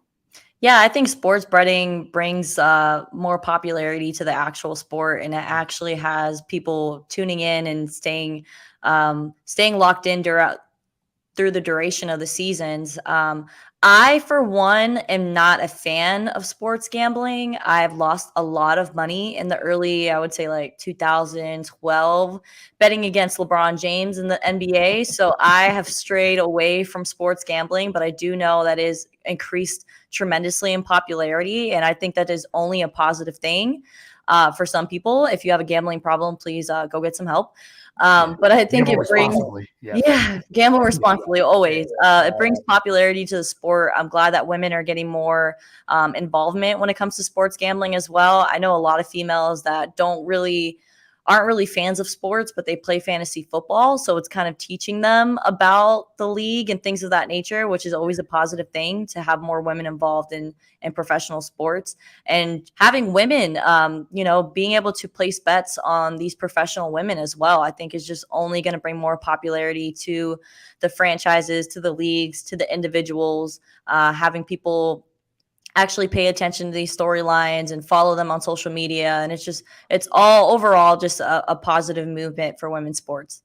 Yeah, I think sports betting brings more popularity to the actual sport, and it actually has people tuning in and staying locked in through the duration of the seasons. I, for one, am not a fan of sports gambling. I've lost a lot of money in the early, I would say like 2012, betting against LeBron James in the NBA. So I have strayed away from sports gambling, but I do know that is increased tremendously in popularity. And I think that is only a positive thing for some people. If you have a gambling problem, please go get some help. But I think Gamble it brings, responsibly. Yes. yeah, gamble responsibly always. It brings popularity to the sport. I'm glad that women are getting more involvement when it comes to sports gambling as well. I know a lot of females that aren't really fans of sports, but they play fantasy football. So it's kind of teaching them about the league and things of that nature, which is always a positive thing to have more women involved in professional sports. And having women, being able to place bets on these professional women as well, I think is just only going to bring more popularity to the franchises, to the leagues, to the individuals, having people actually pay attention to these storylines and follow them on social media. And it's all overall just a positive movement for women's sports.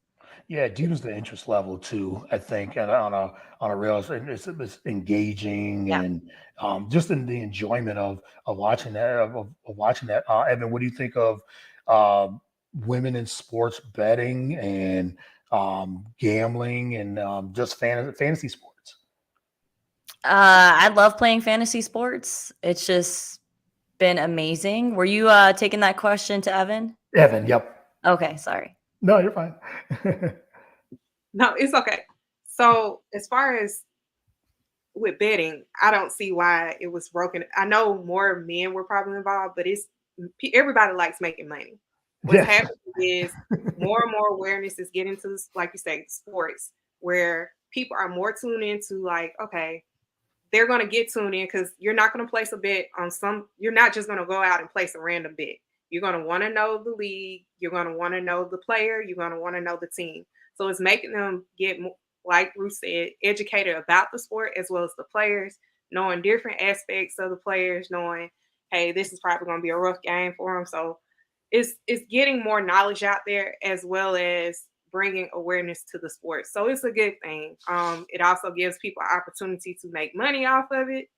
Yeah, due to the interest level too, I think, and on a real, it's engaging Yeah. and just in the enjoyment of watching that of watching that. Evan, what do you think of women in sports betting and gambling and just fantasy sports? I love playing fantasy sports. It's just been amazing. Were you taking that question to Evan? Evan, yep. Okay, sorry. No, you're fine. No, it's okay. So as far as with betting, I don't see why it was broken. I know more men were probably involved, but everybody likes making money. What's Yeah. happening is more and more awareness is getting to, like you say, sports, where people are more tuned into like, okay, they're going to get tuned in because you're not going to place a bet on you're not just going to go out and place a random bet. You're going to want to know the league. You're going to want to know the player. You're going to want to know the team. So it's making them get, like Ruth said, educated about the sport as well as the players, knowing different aspects of the players, knowing, hey, this is probably going to be a rough game for them. So it's getting more knowledge out there as well as bringing awareness to the sport. So it's a good thing. It also gives people an opportunity to make money off of it.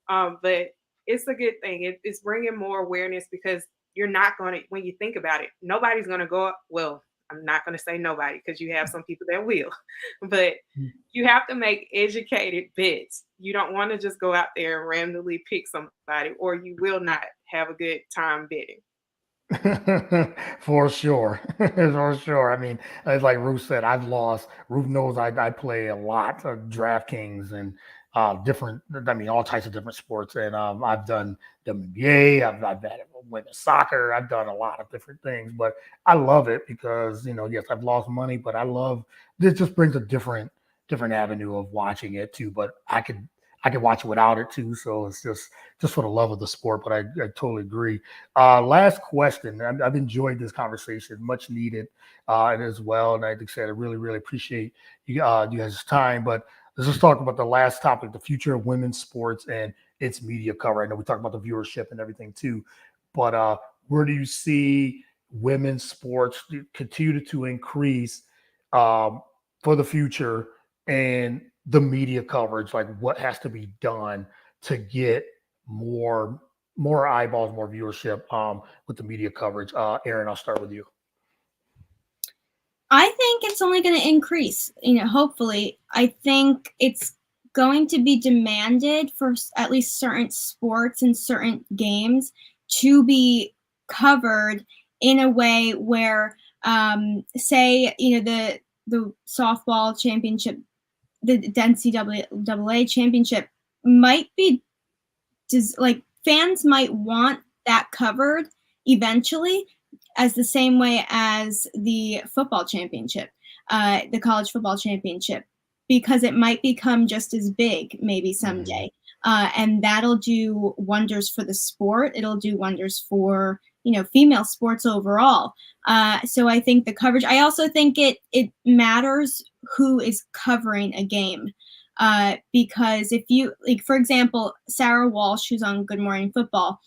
But it's a good thing. It's bringing more awareness because you're not going to, when you think about it, nobody's going to go up. Well, I'm not going to say nobody because you have some people that will, but you have to make educated bets. You don't want to just go out there and randomly pick somebody, or you will not have a good time betting. For sure. For sure. I mean, it's like Ruth said, I've lost. Ruth knows I play a lot of DraftKings and all types of different sports. And I've done WNBA, I've had women's soccer, I've done a lot of different things, but I love it because, yes, I've lost money, but I love this. Just brings a different avenue of watching it too. But I could watch it without it too. So it's just for the love of the sport. But I totally agree. Last question. I've enjoyed this conversation, much needed, and as well. And like I said, I really, really appreciate you guys' time. But let's just talk about the last topic: the future of women's sports and its media cover. I know we talked about the viewership and everything too, but where do you see women's sports continue to increase for the future and the media coverage? Like, what has to be done to get more eyeballs, more viewership with the media coverage? Erin, I'll start with you. I think it's only going to increase, hopefully. I think it's going to be demanded for at least certain sports and certain games to be covered in a way where, say, the softball championship, the NCAA championship might be just like fans might want that covered eventually as the same way as the football championship, the college football championship, because it might become just as big maybe someday. And that'll do wonders for the sport. It'll do wonders for, female sports overall. So I think the coverage, I also think it matters who is covering a game. Because if you, like, for example, Sarah Walsh, who's on Good Morning Football,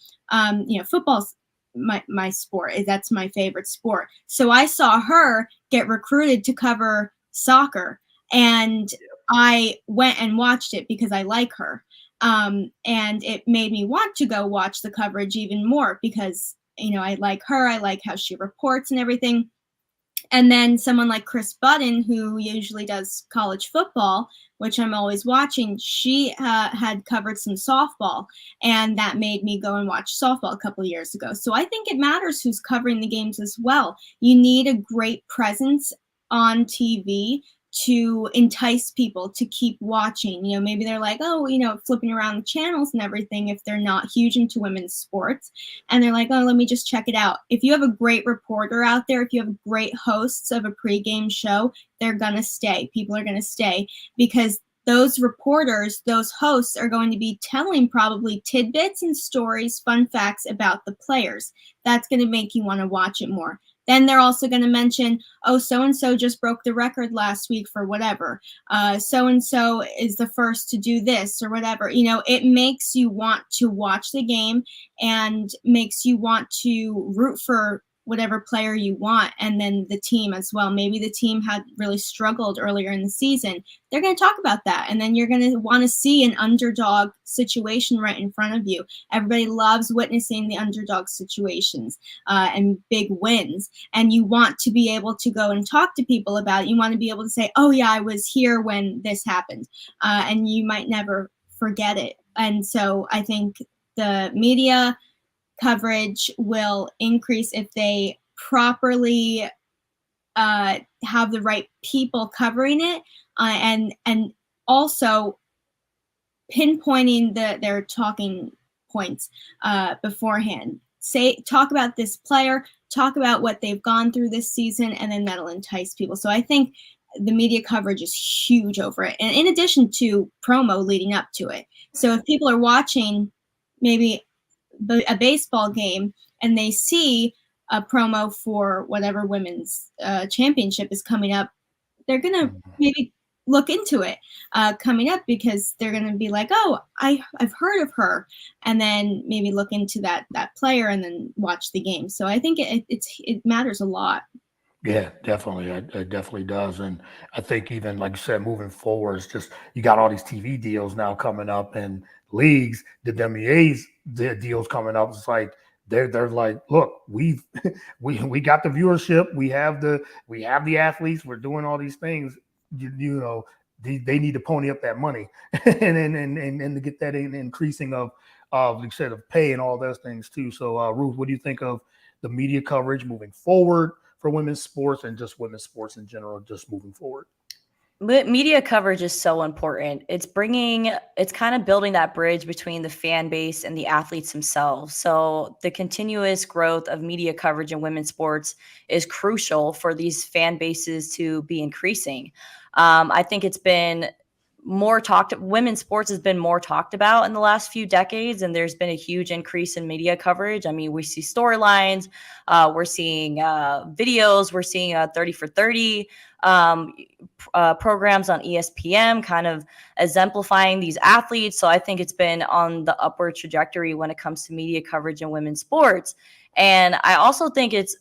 football's my sport. That's my favorite sport. So I saw her get recruited to cover soccer, and I went and watched it because I like her. And it made me want to go watch the coverage even more because, I like her. I like how she reports and everything. And then someone like Chris Budden, who usually does college football, which I'm always watching, she had covered some softball, and that made me go and watch softball a couple of years ago. So I think it matters who's covering the games as well. You need a great presence on TV to entice people to keep watching. Maybe they're like, oh, flipping around the channels and everything if they're not huge into women's sports. And they're like, oh, let me just check it out. If you have a great reporter out there, if you have great hosts of a pregame show, they're going to stay. People are going to stay because those reporters, those hosts are going to be telling probably tidbits and stories, fun facts about the players. That's going to make you want to watch it more. Then they're also going to mention, oh, so-and-so just broke the record last week for whatever. So-and-so is the first to do this or whatever. It makes you want to watch the game and makes you want to root for whatever player you want, and then the team as well. Maybe the team had really struggled earlier in the season. They're going to talk about that, and then you're going to want to see an underdog situation right in front of you. Everybody loves witnessing the underdog situations and big wins, and you want to be able to go and talk to people about it. You want to be able to say, oh yeah, I was here when this happened, and you might never forget it. And so I think the media coverage will increase if they properly have the right people covering it, and also pinpointing their talking points beforehand. Talk about this player, talk about what they've gone through this season, and then that'll entice people. So I think the media coverage is huge over it, and in addition to promo leading up to it. So if people are watching maybe a baseball game and they see a promo for whatever women's championship is coming up, they're going to maybe look into it coming up because they're going to be like, oh, I've heard of her, and then maybe look into that player and then watch the game. So I think it matters a lot. Yeah, definitely. It definitely does. And I think even like you said, moving forward, it's just you got all these TV deals now coming up and leagues, the WNBA's deals coming up. It's like they're like, look, we got the viewership, we have the athletes, we're doing all these things. They need to pony up that money and to get that increasing of like you said, of pay and all those things too. So Ruth, what do you think of the media coverage moving forward for women's sports and just women's sports in general, just moving forward? Media coverage is so important. It's kind of building that bridge between the fan base and the athletes themselves. So the continuous growth of media coverage in women's sports is crucial for these fan bases to be increasing. I think it's been women's sports has been more talked about in the last few decades, and there's been a huge increase in media coverage. I mean, we see storylines, we're seeing videos, we're seeing 30 for 30 programs on ESPN kind of exemplifying these athletes. So I think it's been on the upward trajectory when it comes to media coverage in women's sports. And I also think it's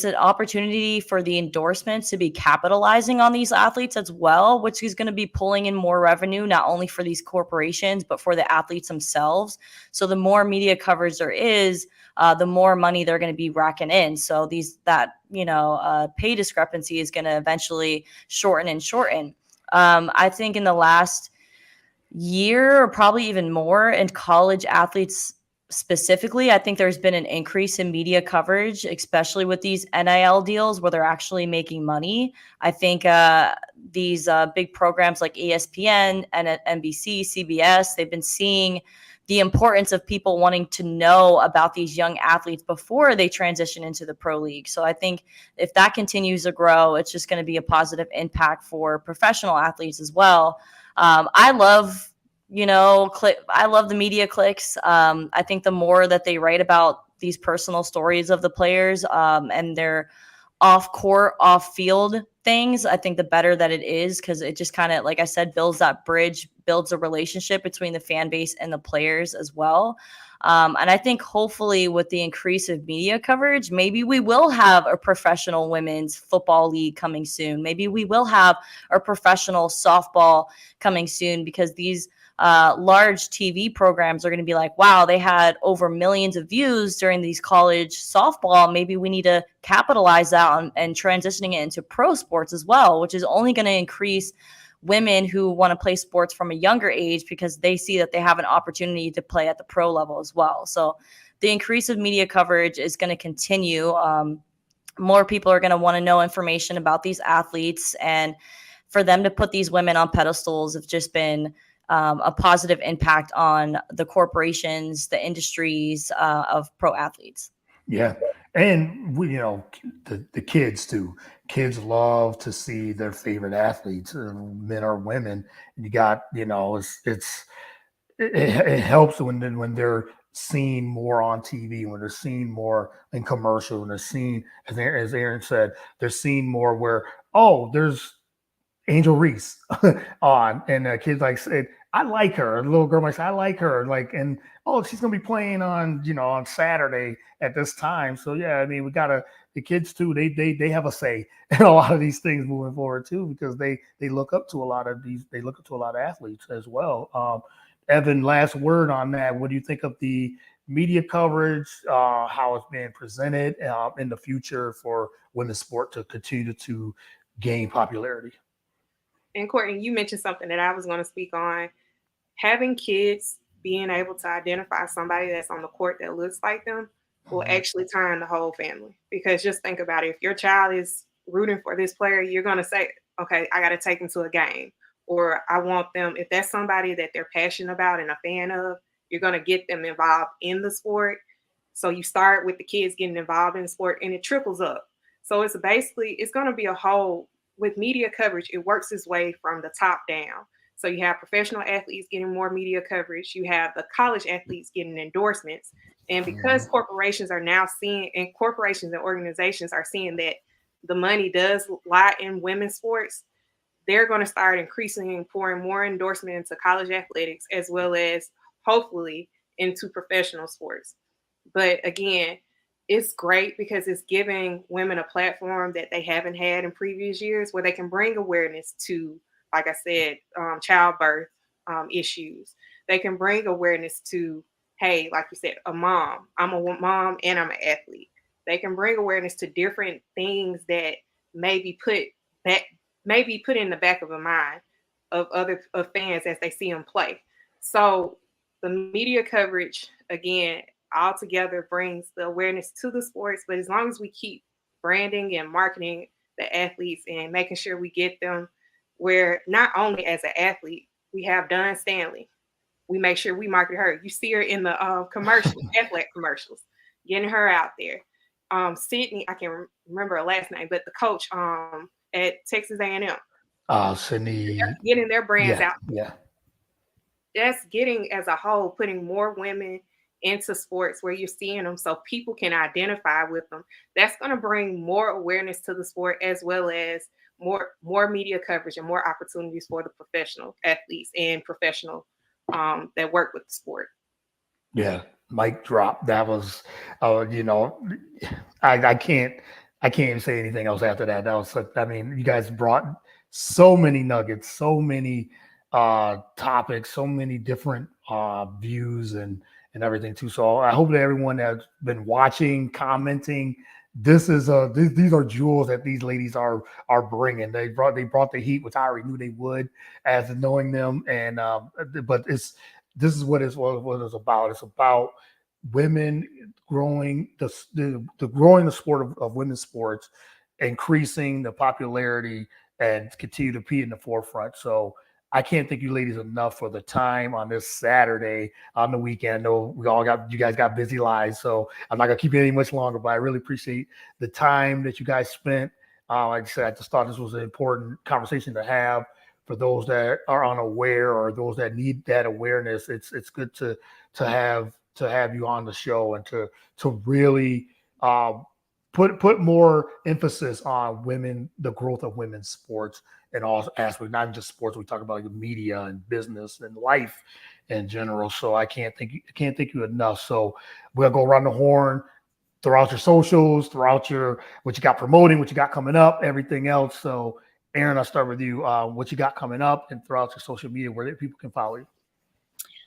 an opportunity for the endorsements to be capitalizing on these athletes as well, which is going to be pulling in more revenue, not only for these corporations, but for the athletes themselves. So the more media coverage there is, the more money they're going to be racking in. So pay discrepancy is going to eventually shorten. I think in the last year, or probably even more, in college athletes specifically, I think there's been an increase in media coverage, especially with these NIL deals where they're actually making money. I think these big programs like ESPN and NBC, CBS, they've been seeing the importance of people wanting to know about these young athletes before they transition into the pro league. So I think if that continues to grow, it's just going to be a positive impact for professional athletes as well. I love the media clicks. I think the more that they write about these personal stories of the players and their off-court, off-field things, I think the better that it is, because it just kind of, like I said, builds that bridge, builds a relationship between the fan base and the players as well. And I think hopefully with the increase of media coverage, maybe we will have a professional women's football league coming soon. Maybe we will have a professional softball coming soon, because these large TV programs are going to be like, wow, they had over millions of views during these college softball. Maybe we need to capitalize that and transitioning it into pro sports as well, which is only going to increase women who want to play sports from a younger age because they see that they have an opportunity to play at the pro level as well. So the increase of media coverage is going to continue. More people are going to want to know information about these athletes, and for them to put these women on pedestals have just been a positive impact on the corporations, the industries of pro athletes. Yeah. And we, the kids too. Kids love to see their favorite athletes, men or women. And you got, it helps when they're seen more on TV, when they're seen more in commercial, when they're seen, as Erin said, they're seen more where, oh, there's Angel Reese on, and kids like said, I like her. A little girl might say, I like her. Like, and oh, she's gonna be playing on, on Saturday at this time. So yeah, I mean, we gotta the kids too. They have a say in a lot of these things moving forward too, because they look up to a lot of these. They look up to a lot of athletes as well. Evin, last word on that. What do you think of the media coverage? How it's being presented in the future for women's sport to continue to gain popularity? And Courtney, you mentioned something that I was going to speak on. Having kids being able to identify somebody that's on the court that looks like them will actually turn the whole family. Because just think about it. If your child is rooting for this player, you're going to say, okay, I got to take them to a game. Or I want them, if that's somebody that they're passionate about and a fan of, you're going to get them involved in the sport. So you start with the kids getting involved in the sport and it trickles up. So it's going to be a whole, with media coverage, it works its way from the top down. So you have professional athletes getting more media coverage. You have the college athletes getting endorsements. And because corporations are now seeing, and corporations and organizations are seeing that the money does lie in women's sports, they're going to start increasing and pouring more endorsement into college athletics, as well as hopefully into professional sports. But again, it's great because it's giving women a platform that they haven't had in previous years, where they can bring awareness to, like I said, childbirth issues. They can bring awareness to, hey, like you said, a mom. I'm a mom and I'm an athlete. They can bring awareness to different things that may be put in the back of the mind of fans as they see them play. So the media coverage, again, altogether brings the awareness to the sports. But as long as we keep branding and marketing the athletes and making sure we get them where not only as an athlete, we have Dawn Stanley. We make sure we market her. You see her in the commercials, athletic commercials, getting her out there. Sydney, I can't remember her last name, but the coach at Texas A&M. Sydney. Getting their brands out. Yeah. That's getting, as a whole, putting more women into sports where you're seeing them so people can identify with them. That's going to bring more awareness to the sport, as well as more media coverage and more opportunities for the professional athletes and professional that work with the sport. Yeah, mic drop. That was, I can't even say anything else after that. That was, I mean, you guys brought so many nuggets, so many topics, so many different views and everything too. So I hope that everyone that's been watching, commenting, these are jewels that these ladies are bringing. They brought the heat, which I already knew they would, as knowing them. And but this is what it's about. It's about women growing growing the sport of women's sports, increasing the popularity, and continue to be in the forefront. So I can't thank you ladies enough for the time on this Saturday on the weekend. I know you guys got busy lives, so I'm not gonna keep you any much longer, but I really appreciate the time that you guys spent. Like I said, I just thought this was an important conversation to have for those that are unaware or those that need that awareness. It's good to have you on the show and to really put more emphasis on women, the growth of women's sports and all aspects, not just sports. We talk about media and business and life in general. So I can't thank you enough. So we'll go around the horn throughout your socials, throughout what you got promoting, what you got coming up, everything else. So Erin, I'll start with you. What you got coming up and throughout your social media, where people can follow you.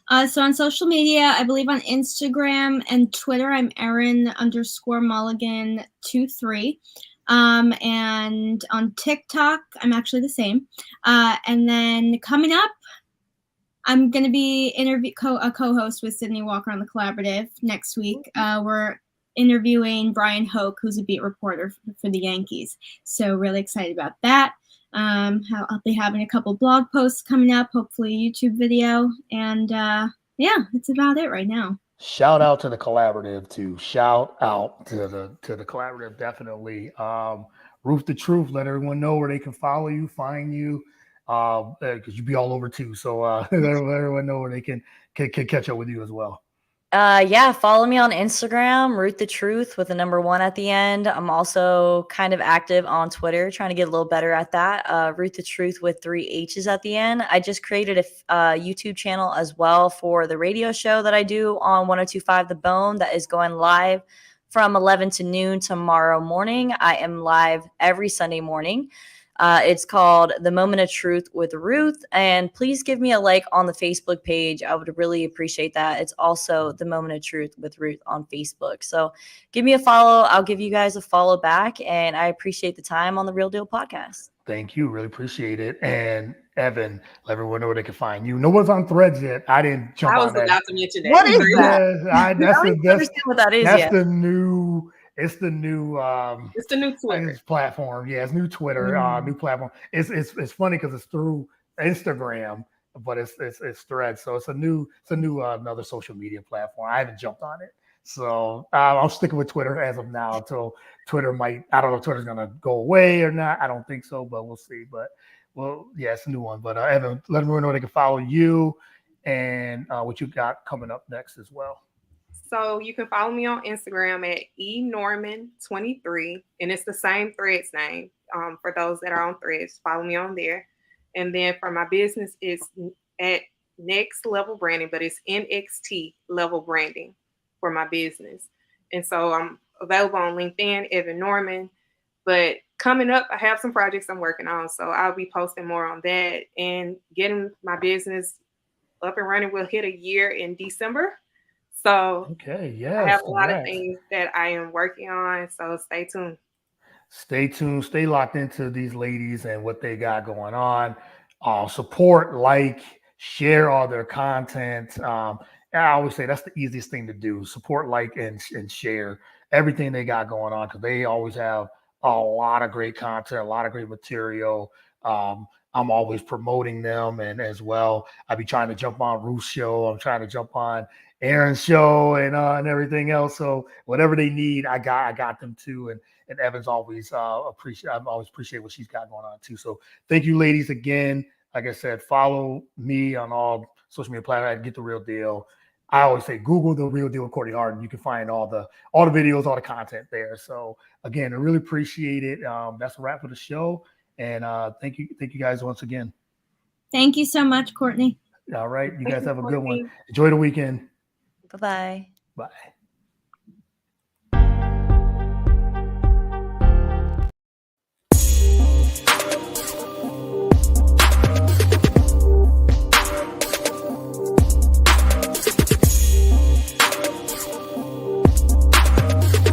So on social media, I believe on Instagram and Twitter, I'm Erin_Mulligan23. And on TikTok, I'm actually the same. And then coming up, I'm going to be a co-host with Sydney Walker on the Collaborative next week. We're interviewing Brian Hoke, who's a beat reporter for the Yankees. So really excited about that. I'll be having a couple blog posts coming up, hopefully a YouTube video. And yeah, that's about it right now. Shout out to the Collaborative too. Shout out to the Collaborative, definitely. Ruth the Truth, let everyone know where they can follow you, find you, because you be all over too. So let everyone know where they can catch up with you as well. Yeah, follow me on Instagram, Ruth the Truth with the number 1 at the end. I'm also kind of active on Twitter, trying to get a little better at that. Ruth the Truth with 3 H's at the end. I just created a YouTube channel as well for the radio show that I do on 102.5 The Bone that is going live from 11 to noon tomorrow morning. I am live every Sunday morning. It's called The Moment of Truth with Ruth. And please give me a like on the Facebook page. I would really appreciate that. It's also The Moment of Truth with Ruth on Facebook. So give me a follow. I'll give you guys a follow back. And I appreciate the time on the Real Deal podcast. Thank you. Really appreciate it. And Evin, let everyone know where they can find you. No one's on Threads yet. I didn't jump on that. I was about to mention that. What is that? I don't understand what that is that's yet. the new. It's the new. It's the new Twitter platform. Yeah, it's new Twitter. New platform. It's funny because it's through Instagram, but it's Threads. So it's a new another social media platform. I haven't jumped on it, so I'm sticking with Twitter as of now until Twitter might. I don't know if Twitter's gonna go away or not. I don't think so, but we'll see. But well, yeah, it's a new one. But Evin, let everyone know they can follow you and what you got coming up next as well. So you can follow me on Instagram at enorman23, and it's the same Threads name. For those that are on Threads, follow me on there. And then for my business, it's at Next Level Branding, but it's NXT Level Branding for my business. And so I'm available on LinkedIn, Evin Norman. But coming up, I have some projects I'm working on, so I'll be posting more on that and getting my business up and running. Will hit a year in December. So okay, yeah, I have a lot of things that I am working on. So stay tuned. Stay tuned. Stay locked into these ladies and what they got going on. Support, like, share all their content. I always say that's the easiest thing to do. Support, like, and share everything they got going on because they always have a lot of great content, a lot of great material. I'm always promoting them, and as well, I be trying to jump on Ruth's show. I'm trying to jump on Erin's show and everything else. So whatever they need, I got them too. And Evan's always I always appreciate what she's got going on too. So thank you, ladies, again. Like I said, follow me on all social media platforms. Get the Real Deal. I always say Google the Real Deal with Courtney Harden. You can find all the videos, all the content there. So again, I really appreciate it. That's a wrap for the show. And thank you guys once again. Thank you so much, Courtney. All right. You guys have a good one. Enjoy the weekend. Bye-bye. Bye.